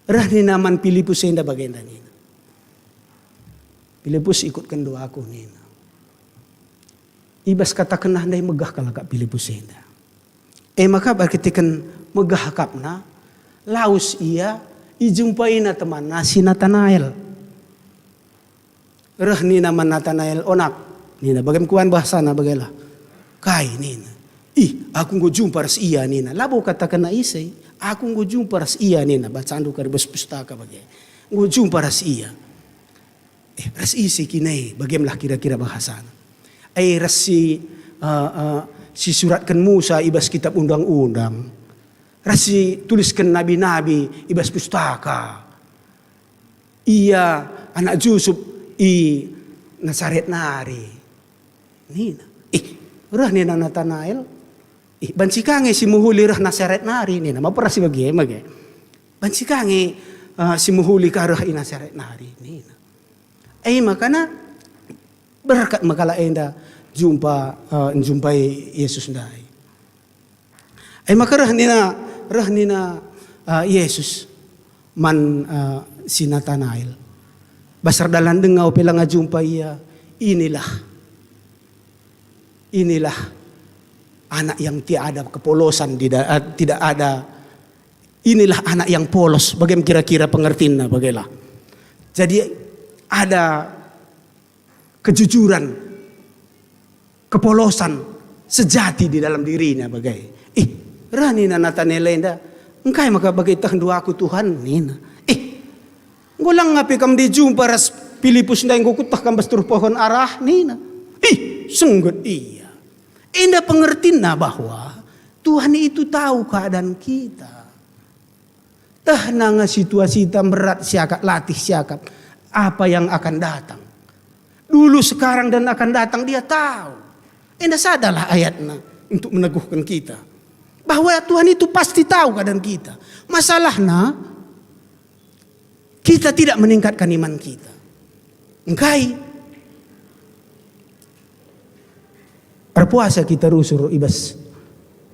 Rahni naman Filipus enda bagaimana nina. Filipus ikutkan doaku nina. Ibas kata kena handai megah kalau kak Filipus enda. Maka berketikan megah kapna laus ia ijumpai na teman si Nathanael. Rahni nama Nathanael onak. Nina bagaimana kuan bahasa na bagaimana. Kai nina. Aku ngo jumpa ras iya nina. Labo katakan na isay. Aku ngo jumpa ras iya nina. Bacaan do karibas pustaka bagaimana. Ngo jumpa ras iya. Ras isay kinay. Bagaimana kira-kira bahasa na. Ras si suratkan Musa ibas kitab undang-undang. Rasi tuliskan nabi-nabi ibas pustaka. Iya anak Yusuf Nasaret nari. Nina. Rah nina Nathanael. Bansikange si muhuli rah Nasaret nari nina. Mapara si bagi. Bansikange si muhuli karah Nasaret nari nina. Makana berkat makala enda jumpai Yesus ndai. Maka rah nina Yesus man si Nathanael. Basar dalan dengau pela ngajumpa ia. Inilah anak yang tiada kepolosan, tidak ada. Inilah anak yang polos. Bagaimana kira-kira pengertiannya bagaimana? Jadi ada kejujuran, kepolosan sejati di dalam dirinya bagaimana. Rani Nathanael enda. Engkai maka bagai tahan doaku Tuhan nina. Ngulang ngapi kam dijumpa ras Filipus ndai ngukutah kam bastur pohon arah nina. Sunggut iya. Indah pengertianna bahwa Tuhan itu tahu keadaan kita. Tah nanga situasi tam berat siakat latih siakat apa yang akan datang. Dulu sekarang dan akan datang dia tahu. Indah sadarlah ayatnya untuk meneguhkan kita. Bahwa Tuhan itu pasti tahu keadaan kita. Masalahnya kita tidak meningkatkan iman kita. Engkai berpuasa kita rusur ibas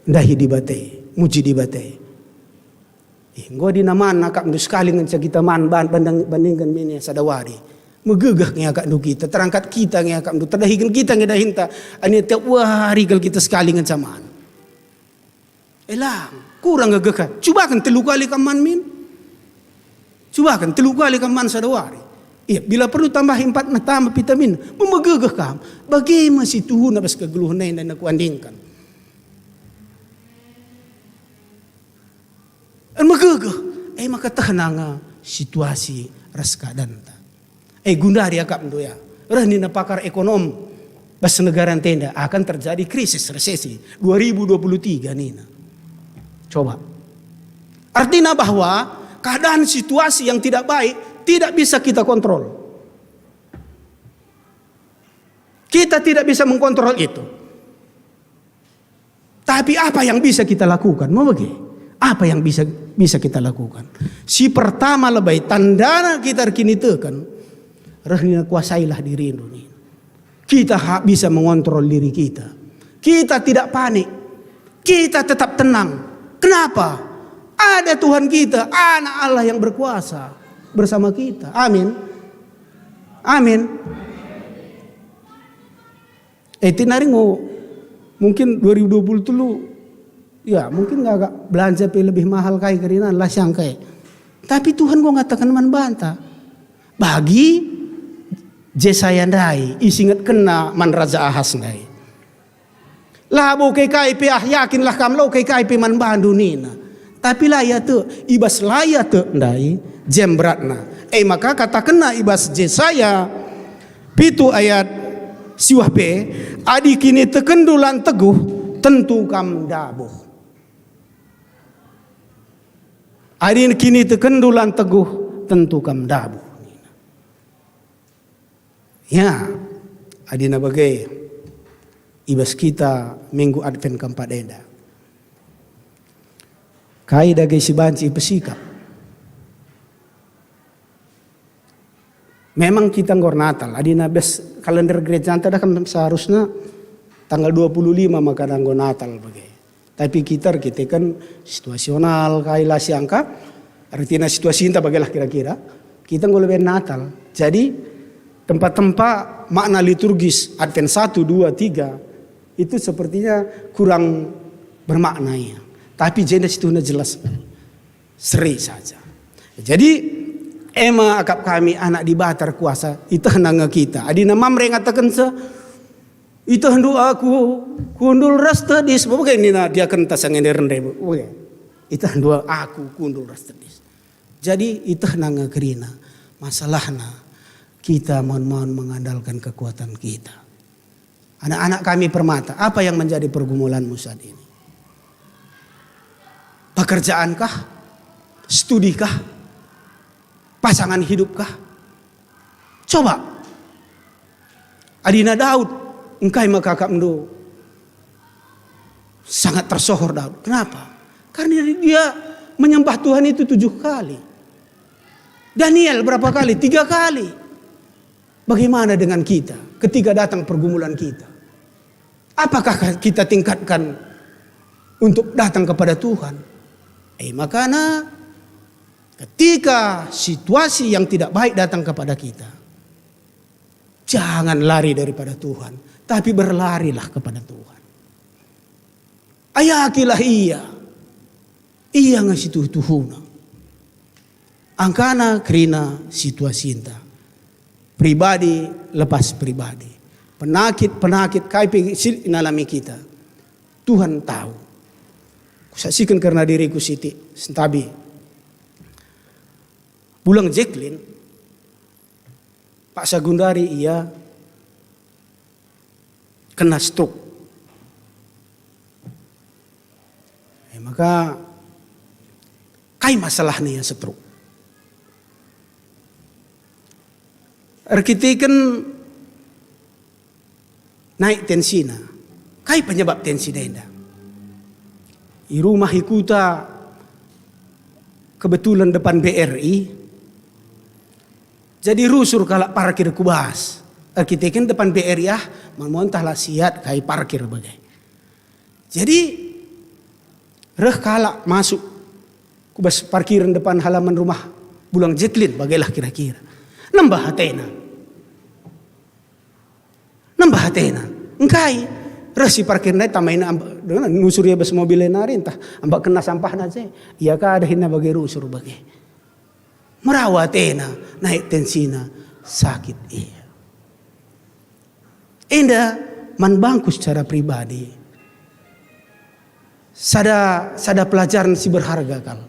ndahi di bate, muji di bate. Engko di naman nakak ndu sekali ngan kita man bandingkan mini sadawari. Megegah ngakak ndu kita, terangkat kita ngakak ndu terdahikan kita ngedahinta. Ani tiap hari gal kita sekali ngan samaan. Kurang gegah. Coba kan 3 kali kaman min. Coba kan 3 kali kaman sadawari. Bila perlu tambah 4 na tambah vitamin. Memegegah kam. Bagaimana si Tuhan abas kegeluhan na dan aku andingkan. Megegah. Maka tahananga situasi ras keadaan ta. Gundari akap ndo ya. Rahni na pakar ekonom. Bas negara tenda akan terjadi krisis resesi 2023 nih. Coba. Artinya bahwa keadaan situasi yang tidak baik tidak bisa kita kontrol. Kita tidak bisa mengkontrol itu. Tapi apa yang bisa kita lakukan? Mau bagaimana? Apa yang bisa kita lakukan? Si pertama lebih tandana kita kini tekan. Rahina kuasailah diri Indonesia. Kita bisa mengontrol diri kita. Kita tidak panik. Kita tetap tenang. Kenapa? Ada Tuhan kita, anak Allah yang berkuasa bersama kita. Amin. Amin. Tinaringo mungkin 2020 dulu ya mungkin agak belanja lebih mahal kai karena lah siang kai. Tapi Tuhan gua ngatakan man banta. Bagi Jesaya ndai isingat kena man Raja Ahas ndai. Labo kai pe yakinlah kam lo kai pe man bandu nina. Tapi laya tu ibas laya tu ndai jembratna. Maka kata kena ibas Jesaya pitu ayat siwah pe adi kini tekendulan teguh tentu kam dabuh. Adi kini tekendulan teguh tentu kam dabuh. Ya, adina bagai ibas kita minggu Advent keempat enda. Kai dagai si banci pesikap. Memang kita ngor Natal, adina bes kalender gereja tada kan seharusnya tanggal 25 maka ngor Natal bagai. Tapi kita kan situasional kai lah siangka, artinya situasi entah bagailah kira-kira. Kita ngor lebih Natal. Jadi tempat-tempat makna liturgis Advent 1, 2, 3 itu sepertinya kurang bermakna ya. Tapi jenis itu jelas seri saja. Jadi ema akap kami anak di batar kuasa itu hendak kita. Adina mamre ngatakan se itu hendak aku kundul rastadis. Bukan ini dia akan tasangin rendah. Itu hendak aku kundul rastadis. Jadi itu hendak kerina masalahnya. Kita mohon mengandalkan kekuatan kita. Anak-anak kami permata, apa yang menjadi pergumulanmu saat ini? Pekerjaankah? Studikah? Pasangan hidupkah? Coba. Adina Daud, engkai makakak mendo. Sangat tersohor Daud. Kenapa? Karena dia menyembah Tuhan itu 7 kali. Daniel berapa kali? 3 kali. Bagaimana dengan kita ketika datang pergumulan kita? Apakah kita tingkatkan untuk datang kepada Tuhan? Makanya ketika situasi yang tidak baik datang kepada kita, jangan lari daripada Tuhan, tapi berlarilah kepada Tuhan. Ayakilah iya ngasih Tuhuna. Angkana kerina situasi entah. Pribadi lepas pribadi. Penakit kaipi inalami kita. Tuhan tahu. Kusaksikan karena diriku Siti sentabi. Bulang Jacqueline. Pak Sagundari ia kena stroke. Maka kai masalahnya ya stroke. Arkitikan naik tensinya. Kai penyebab tensi denda. Di rumah ikuta kebetulan depan BRI. Jadi rusur kalau parkir kubas. Arkitikan depan BRI memontahlah siat kai parkir bagai. Jadi reh kalak masuk kubas parkiran depan halaman rumah Bulang Jacqueline bagailah kira-kira. Nambah hatena. Engkai resi parkir naik tamain nusur ya bes mobil narin tah ambak kena sampah naje. Iya ka ada hina bagi rusur bagi. Merawatena naik tensina sakit iya. Indah manbangku secara pribadi. Sada pelajaran si berharga kal.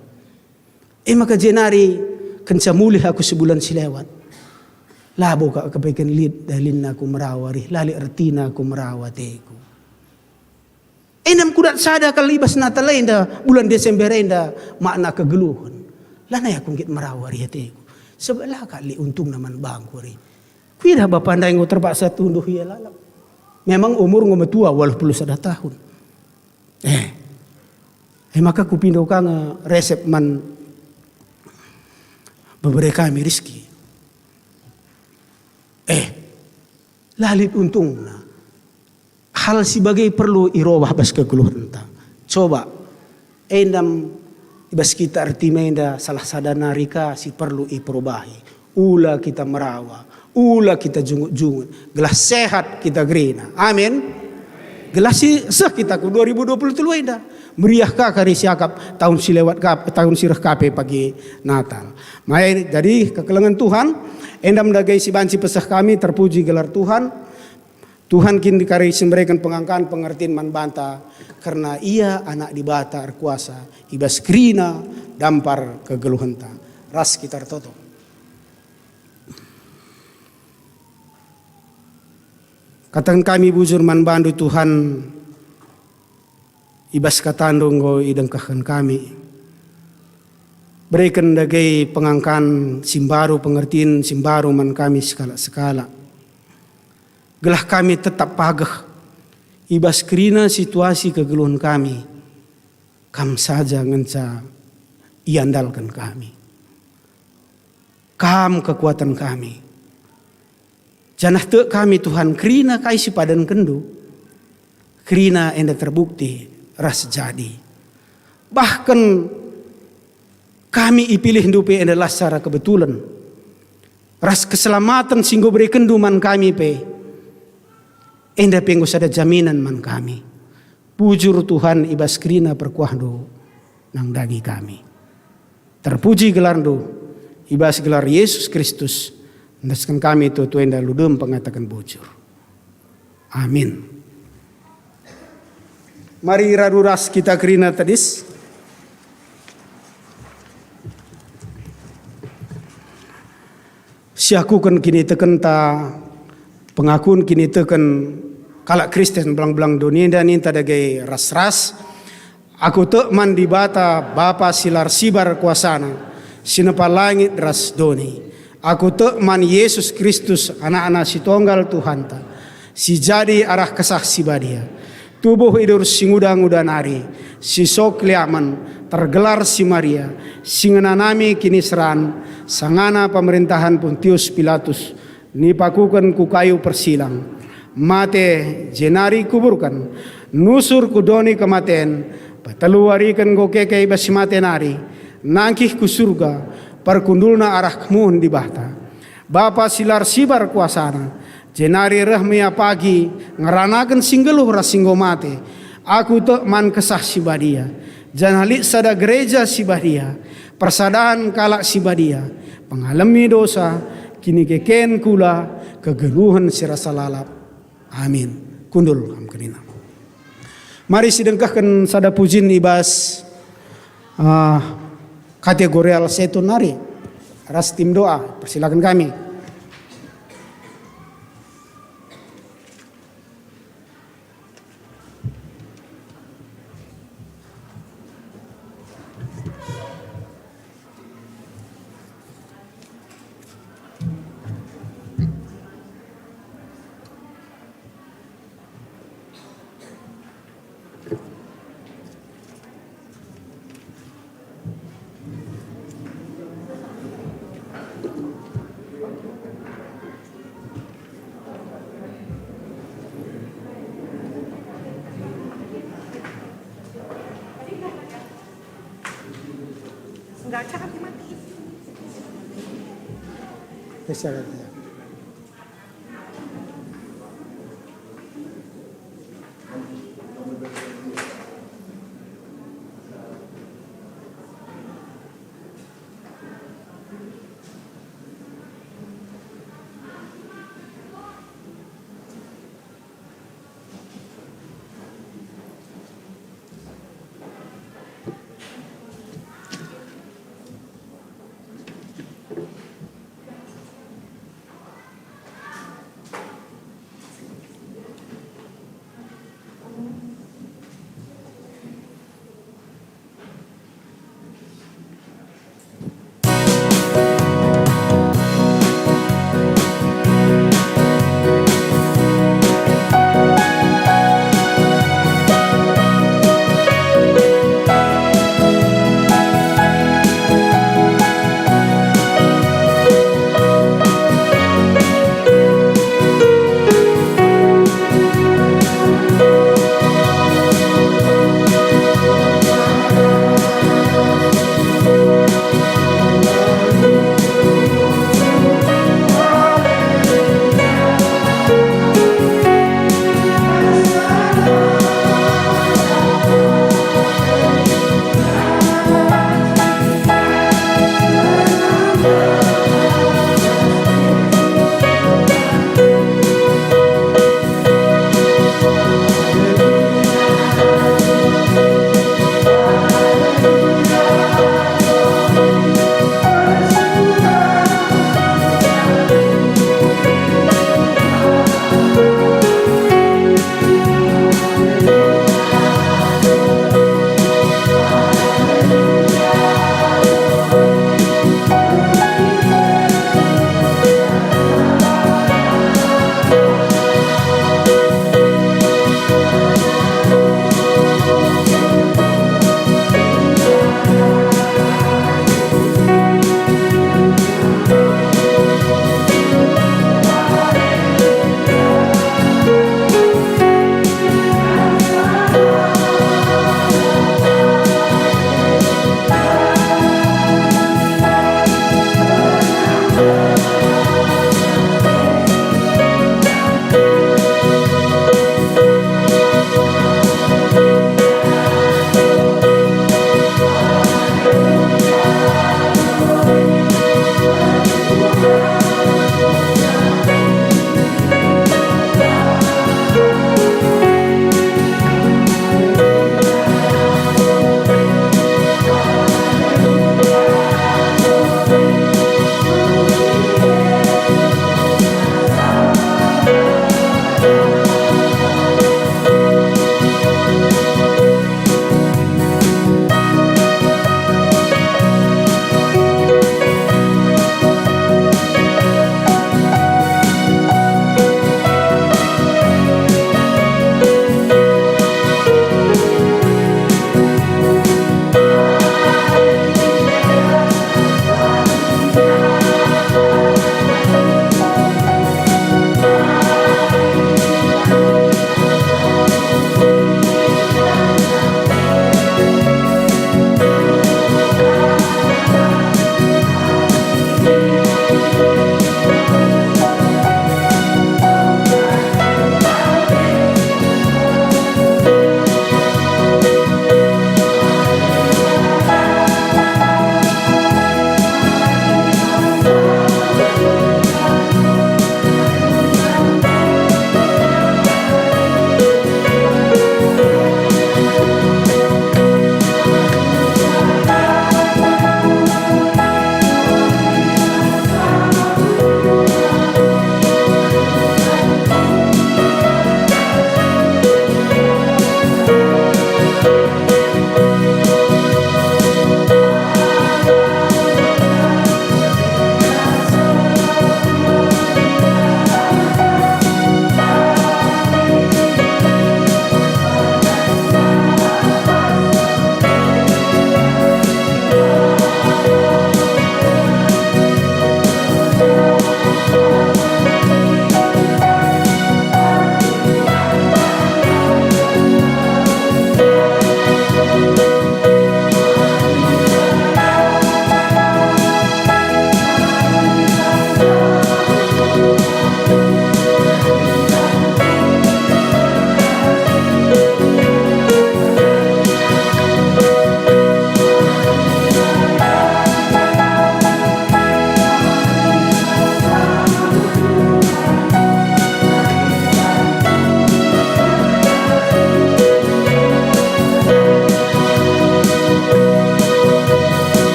Maka jenari kenca mulih aku sebulan silewat. Labo ka kapaikan lid dalin na kumrawari, lali artina kumrawateku. Enam kudat sada kalibas na talay da bulan Desember da makna kegeluhan. Lana ya kung git marawari hateku. Sebelah kali untung naman bangku rin. Kuida ba pandai ngo terpaksa tunduh ya lalap. Memang umur ngo metua walaupun 1 tahun. Maka kupindo ka nga resep man babere kami rizki. Lalit untung na. Hal sebagai perlu irobah bas kekeluhan ta. Coba endam ibas kita arti menda salah sadana rika si perlu iperubahi. Ula kita merawa, ula kita jungut-jungut. Gelas sehat kita gerina. Amin. Gelas seh kita ku 2023 enda. Meriah kari siakap tahun silewat tahun sirah kape pagi Natal. Mai jadi kekelengan Tuhan endam dagai si banci pesah kami terpuji gelar Tuhan. Tuhan kini dikari memberikan pengangkaan pengertian man banta karena ia anak di bata kuasa ibas krina dampar kegeluhan ta. Ras kita toto. Katakan kami bujur man bandu Tuhan ibas katandung go idengkahkan kami. Berikan dagai pengangkaan simbaru pengertian simbaru man kami sekala-sekala. Gelah kami tetap pagah ibas kerina situasi kegeluhan kami. Kam saja ngenca iandalkan kami. Kam kekuatan kami. Janah te kami Tuhan kerina kaisi padan kendu. Kerina enda terbukti ras jadi. Bahkan kami ipilih dupe adalah secara kebetulan. Ras keselamatan singgo beri kenduman kami pe. Enda pengus ada jaminan man kami. Pujur Tuhan ibas krina perkuahdo nang dagi kami. Terpuji gelardo ibas gelar Yesus Kristus. Ndaskan kami tu enda ludum pengatakan bujur. Amin. Mari raduras kita krina tadis. Siakukan kini teken ta pengakuan kini teken kalak Kristen belang-belang dunia dan inta dagai ras-ras. Aku tek man di bata Bapa silar sibar kuasana sinepa langit ras doni. Aku tek man Yesus Kristus anak-anak si tunggal Tuhan ta. Si jadi arah kesah si badia. Tubuh idur singudang-udan ari. Si sok liaman tergelar si Maria. Singenanami kini seran. Sangana pemerintahan Pontius Pilatus. Nipakukan ku kayu persilang. Mate jenari kuburkan. Nusur kudoni kematen. Pataluarikan go keke basi mate nari. Nangkih ku surga. Perkundulna arah kemuhun di bahta. Bapa silar sibar kuasana. Jenari rahmia pagi. Ngeranakan singgeluh rasinggo mate. Aku tek man kesah si badia. Janalik sada gereja si badia. Persadaan kalak si badia. Pengalami dosa. Kini keken kula kegeluhan sirasa lalap. Amin. Kundul kam kenina. Mari sidengkahkan sada pujin ibas kategorial setunari. Ras tim doa. Persilakan kami. Enggak cakap dimatiin. Persilakan.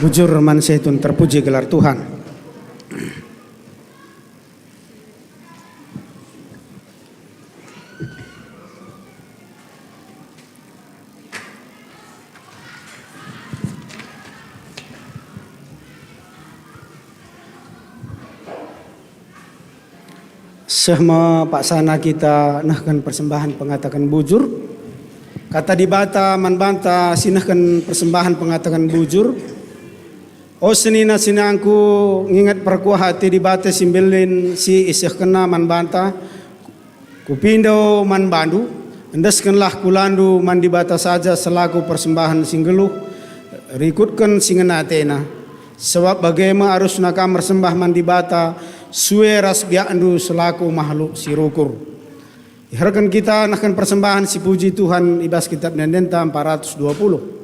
Bujur man seitun, terpuji gelar Tuhan. Sehma paksana kita nahkan persembahan pengatakan bujur. Kata di bata man banta sinahkan persembahan pengatakan bujur. O senina sinangku ngingat perkuah hati di bata simbelin si isih kena man banta. Kupindo man bandu. Endaskanlah kulandu man di bata saja selaku persembahan singgeluh. Rikutkan singenatena. Sebab bagaimana harus nakam bersembah man di bata. Suwe ras giandu selaku makhluk sirukur. Diharapkan kita akan persembahan si puji Tuhan ibas kitab Nendenta 420.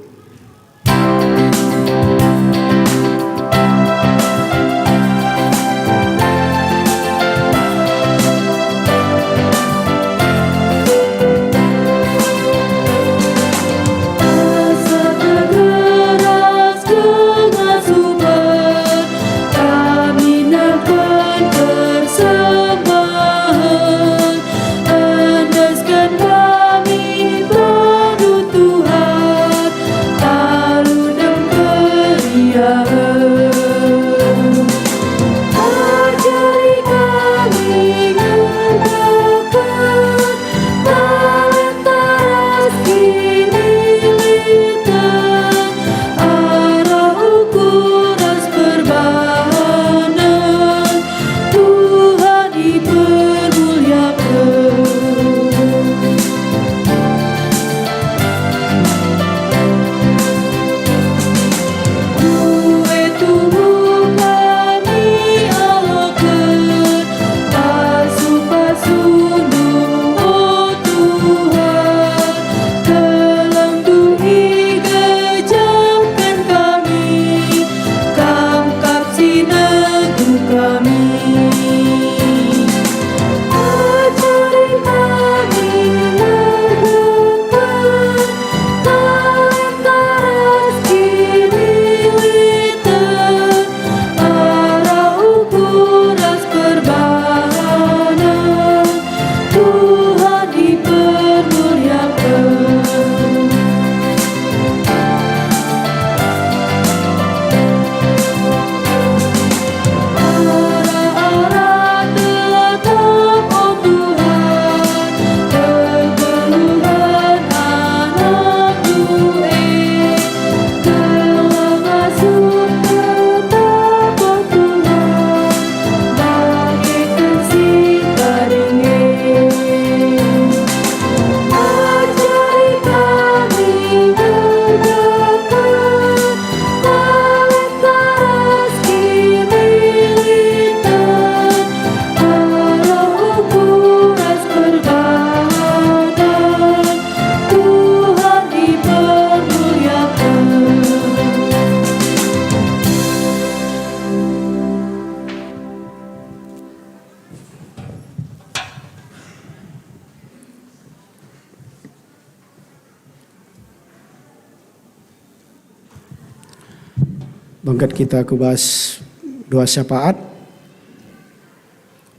Bangkat kita kubahas doa syafaat.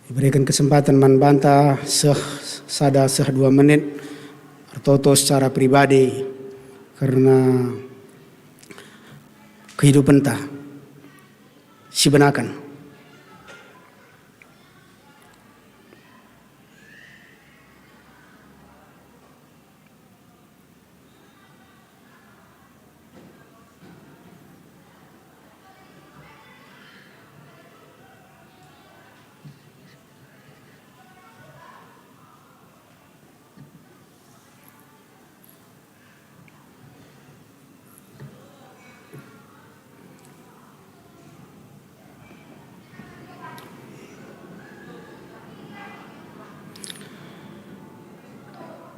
Diberikan kesempatan man banta sada 2 menit atau secara pribadi karena kehidupan ta si benakan.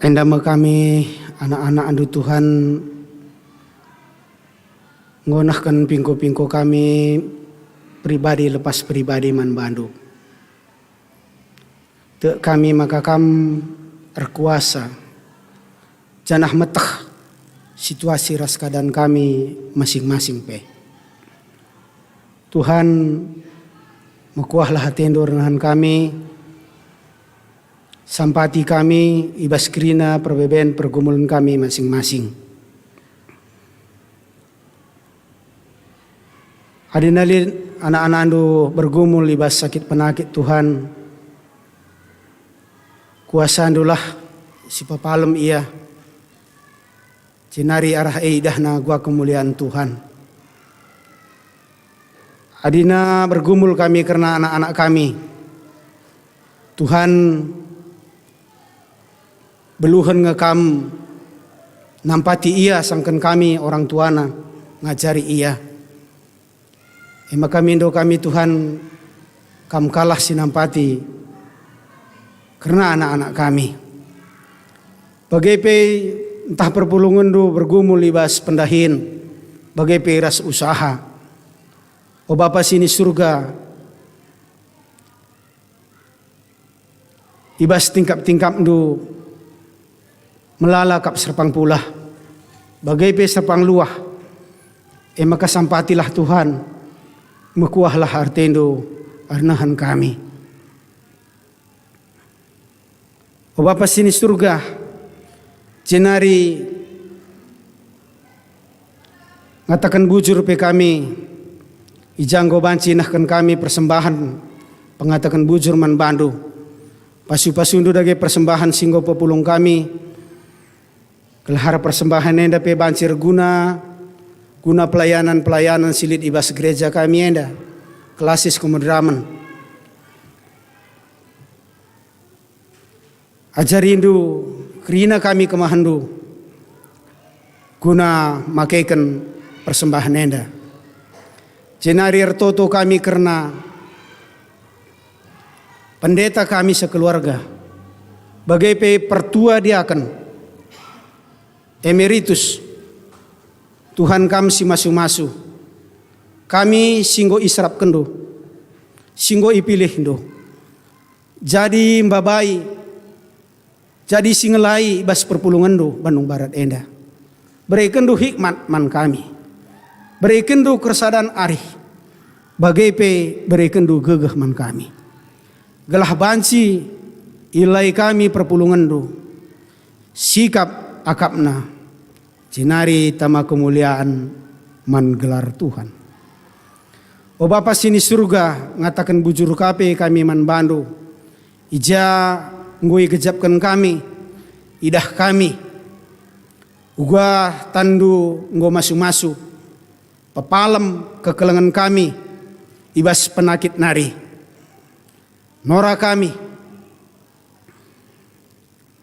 Endama kami anak-anak andu Tuhan ngonahkan pingko-pingko kami pribadi lepas pribadi man bandu. Te kami maka kam berkuasa janah metah situasi ras keadaan kami masing-masing pe. Tuhan mekuahlah hatendo renahan kami, sampati kami, ibas kerina perbeben pergumulan kami masing-masing. Adinalin anak-anak andu bergumul ibas sakit penakit Tuhan, kuasa andulah si papalem ia, cinari arah eidah na gua kemuliaan Tuhan. Adina bergumul kami karena anak-anak kami. Tuhan beluhan ngekam nampati ia sangken kami orang tuana ngajari ia. Ema kami indo kami Tuhan kam kalah sinampati karena anak-anak kami. Bagaipe entah perpulungan do bergumul libas pendahin, bagaipe ras usaha. O Bapa sini surga, ibas tingkap-tingkap do melala kap serpang pula, bagaipe serpang luah. Maka sampatilah Tuhan, mekuahlah artendo arnahan kami. O Bapa sini surga, jenari ngatakan bujur pe kami, ijanggo banci nahkan kami persembahan pengatakan bujur man bandu. Pasu-pasundu dage persembahan singgo pepulung kami. Kelahara persembahan enda pe bancir guna pelayanan silit ibas gereja kami enda. Klasis kemudraman. Ajarindu kerina kami kemahandu guna makaikan persembahan enda. Jenari ertoto kami karena pendeta kami sekeluarga. Bagaipe pertua diaken emeritus Tuhan kami si masu-masu. Kami singgo israp kendo, singgo ipilih do. Jadi mbabai, jadi singelai bas perpulungan do Bandung Barat enda. Berikan do hikmat man kami. Berikan do kersadaran arih, bagaipe berikan do gegah man kami. Gelah banci ilai kami perpulungan do, sikap akapna, jinari tama kemuliaan man gelar Tuhan. O Bapa sini surga, ngatakan bujur kape kami man bandu, ija ngui kejapkan kami, idah kami, uga tandu nggo masu-masu, pepalem kekelengan kami, ibas penakit nari. Nora kami,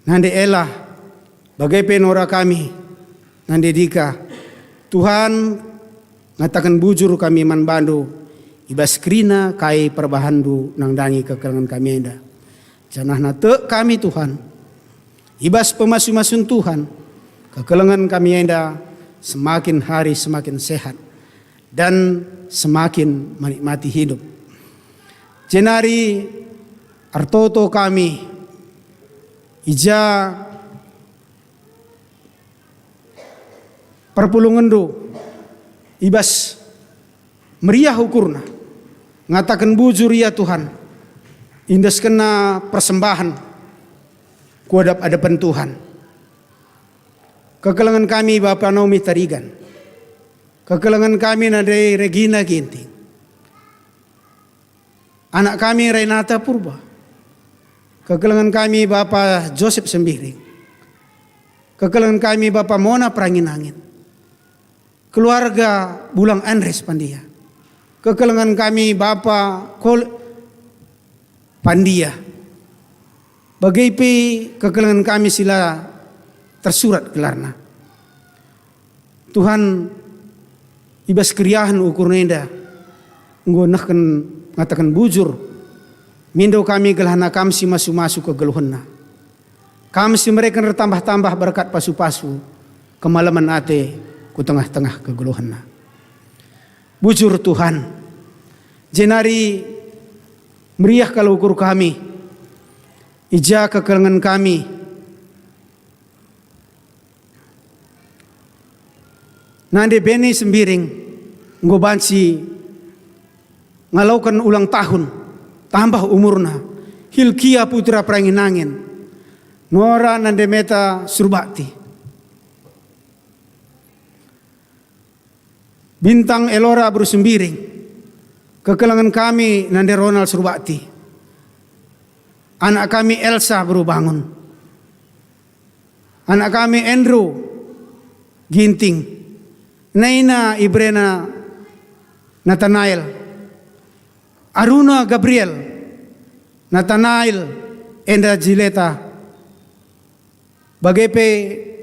nande elah, bagaipe nora kami, nande dika. Tuhan ngatakan bujur kami man bandu, ibas krina kai perbahandu nang dangi kekelengan kami enda. Janah nate kami Tuhan, ibas pemasu-masun Tuhan, kekelengan kami enda semakin hari semakin sehat dan semakin menikmati hidup. Jenari artoto kami ija perpulungan do ibas meriah ukurna, ngatakan bujur ya Tuhan, indas kena persembahan kuadap adapan Tuhan. Kekelengan kami Bapak Naomi Tarigan, kekelengan kami nadai Regina Ginting, anak kami Renata Purba, kekelengan kami Bapak Joseph Sembiring, kekelengan kami Bapak Mona Pranginangin, keluarga Bulang Andres Pandia, kekelengan kami Bapak Pandia, bagaipi kekelengan kami sila tersurat gelarna. Tuhan ibas keriahan ukur nenda nggo nahkan ngatakan bujur mindo kami gelahna kami si masu-masu ke geluhanna. Kami si mereka bertambah-tambah berkat pasu-pasu kemalaman ate ku tengah-tengah kegeluhanna. Bujur Tuhan, jenari meriah kalau ukur kami, ija kekelengan kami, nande beni sembiring nggo banci ngalaukan ulang tahun, tambah umurna. Hilkia putra Pranginangin, Nora Nandemeta Surbakti, Bintang Elora Brusembiring, kekelangan kami Nande Ronald Surbakti, anak kami Elsa Berubangun, anak kami Andrew Ginting, Naina Ibrena Nathanael, Aruna Gabriel, Nathanael Enda Jileta, Bagepe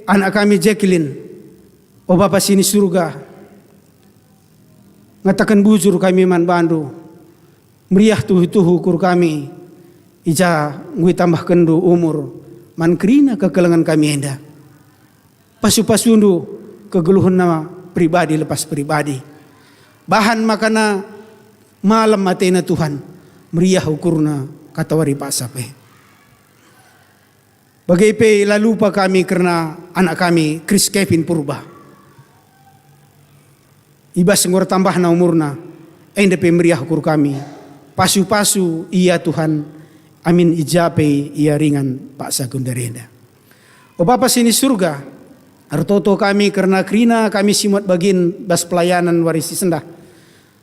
anak kami Jacqueline, o Bapa sini surga, ngatakan bujur kami man bandu, meriah tuhu-tuhu kur kami, ija ngui tambah kendu umur, man kerina kekelangan kami enda, pasu-pasundu kegeluhan nama pribadi lepas pribadi, bahan makana malam matena Tuhan, meriah ukurna kata wari pasape. Bagaipe lalupa kami karena anak kami Chris Kevin Purba. Ibas ngor tambah na umurna, ende pe meriah ukur kami. Pasu-pasu iya Tuhan, amin ijape iya ringan Pak Sagundarenda. O Bapa sini surga, artoto kami karena krina kami simot bagin bas pelayanan warisi sendah.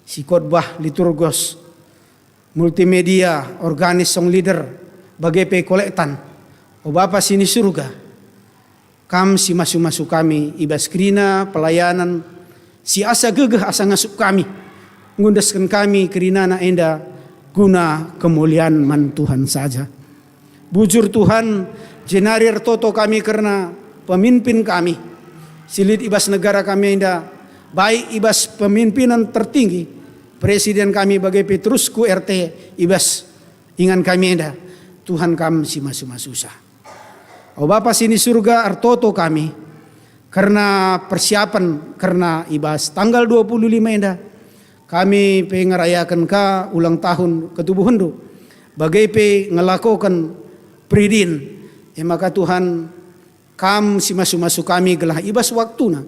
Si khotbah liturgos, multimedia, organis song leader, bagepe kolektan. O Bapa sini surga, kam si masu-masu kami, ibas krina pelayanan, si asa gegeh asa ngasup kami, ngundaskan kami kerina na enda guna kemuliaan man Tuhan saja. Bujur Tuhan, jenarir toto kami karena pemimpin kami, silit ibas negara kami enda, baik ibas pemimpinan tertinggi, presiden kami bagai Petrusku RT ibas ingan kami enda, Tuhan kami si masu-masusah. O Bapa sini surga artoto kami, karena persiapan karena ibas tanggal 25 enda, kami pengerayakan ka ulang tahun ketubuhandu, bagai pe ngelakukan pridin, maka Tuhan kam si masu-masu kami gelah ibas waktuna,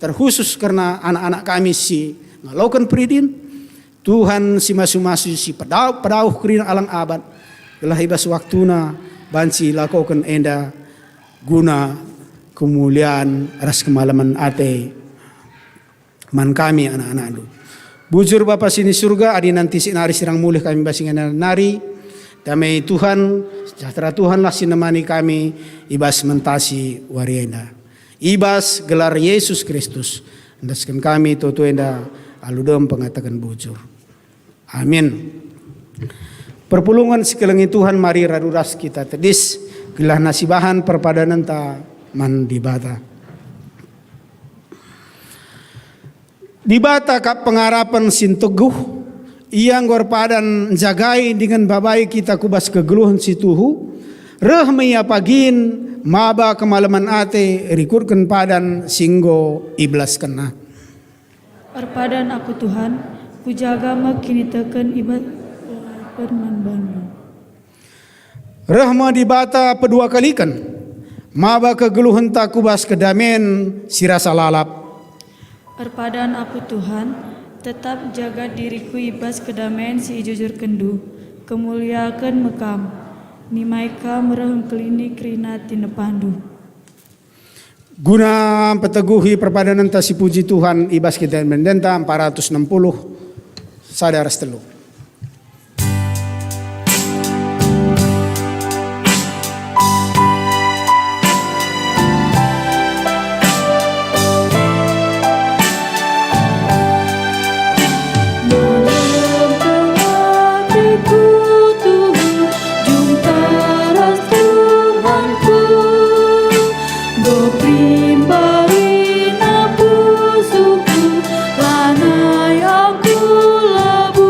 terkhusus karena anak-anak kami si ngelakukan pridin, Tuhan si masu-masu si pedauh kerina alang abad, gelah ibas waktuna bansi lakukan enda guna kemuliaan ras kemalaman ate man kami anak-anak lu. Bujur Bapa sini surga, adi nanti sinari sirang mulih kami basingan nari, damai Tuhan, sejahtera Tuhan lah sinemani kami, ibas mentasi warienda. Ibas gelar Yesus Kristus, ndaskan kami toto enda aludem pengatakan bujur. Amin. Perpulungan sekelengi Tuhan mari raduras kita tedis, gelah nasibahan perpadanan ta man dibata. Dibata kap pengarapan sinteguh, yang gorpadan jagai dengan babai kita kubas kegeluhan situhu, rehmia pagin maba kemalaman ate rikurkan padan singgo iblas kena. Perpadan aku Tuhan, ku jaga kini teken ibadah perman Bandung. Rahma dibata pedua kalikan, maba kegeluhan tak kubas kedamen sirasa lalap. Perpadan aku Tuhan, tetap jaga diriku ibas kedamaian si jujur kendu, kemuliakan mekam, nimaika merahum klinik rina tina pandu. Guna peteguhi perpadanan tasi puji Tuhan ibas kita mendenta 460 sadar setelu. Lanai aku labu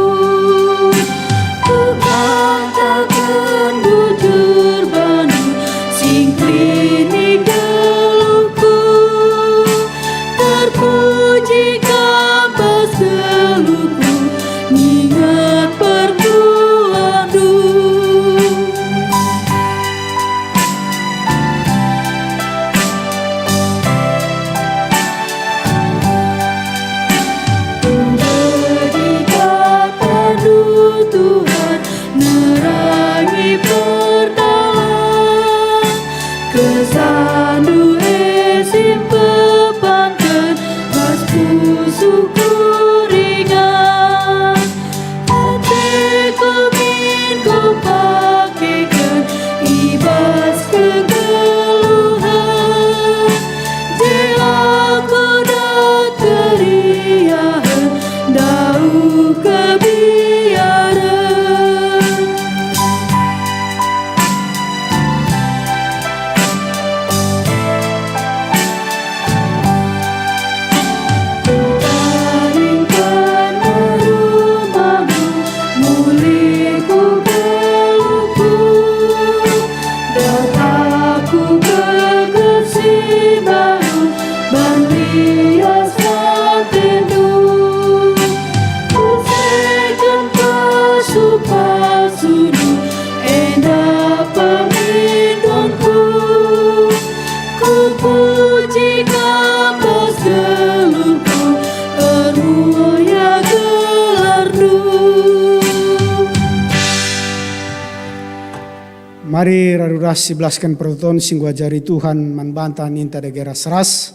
Mari raruras sebelaskan perton singguh jari Tuhan manbanta ninta degera seras.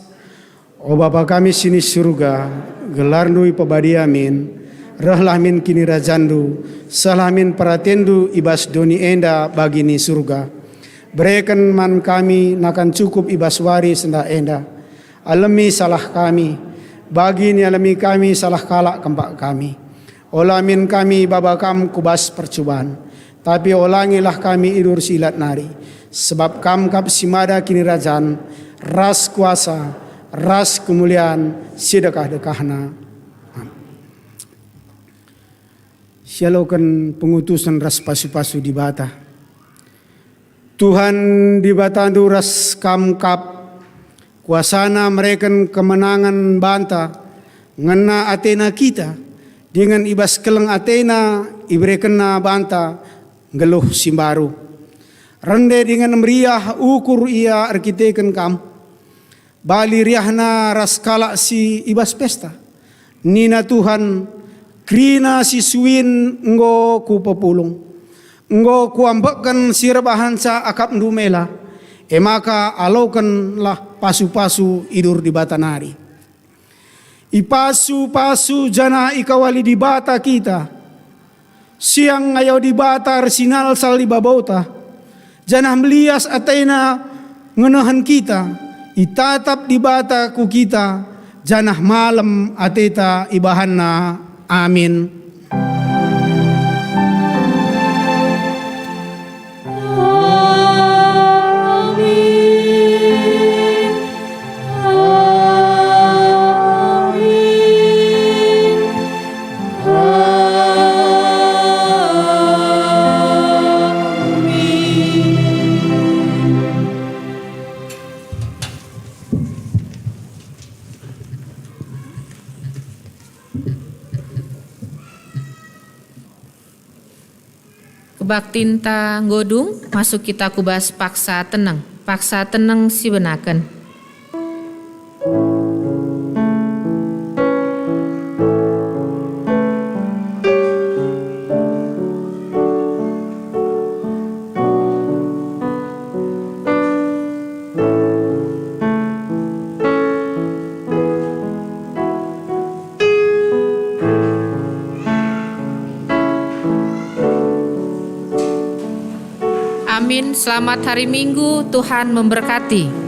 O Bapa kami sini surga, gelar nui pabadi amin. Rahlamin kini rajandu, salamin paratendu ibas doni enda bagi ni surga. Berikan man kami nakan cukup ibas wari senda enda. Alami salah kami, bagi ni alami kami salah kalak kempak kami. Olamin kami babakam kubas percobaan. Tapi olangilah kami idur silat nari. Sebab kam kap simada kini rajan, ras kuasa, ras kemuliaan, sedekah-dekahna. Sialokan pengutusan ras pasu-pasu di bata. Tuhan di batandu ras kam kap, kuasana mereka kemenangan banta, ngena Athena kita, dengan ibas keleng Athena, ibrekena banta, geluh simbaru. Rende dengan meriah ukur ia arkiteken kam. Bali riahna raskala si ibas pesta. Nina Tuhan krina si suwin ngo ku populung. Ngo ku ambekan sirbahan sa akap ndumela. Maka alaukan lah pasu-pasu idur di batanari. Ipasu-pasu jana ikawali di bata kita. Siang ngayaw di bata arsinal sal di babota. Janah melias Athena ngenahan kita. Itatap di bata ku kita. Janah malam ateta ibahanna. Amin. Baktinta godung masuk kita kubas paksa tenang si benaken. Amin. Selamat hari Minggu, Tuhan memberkati.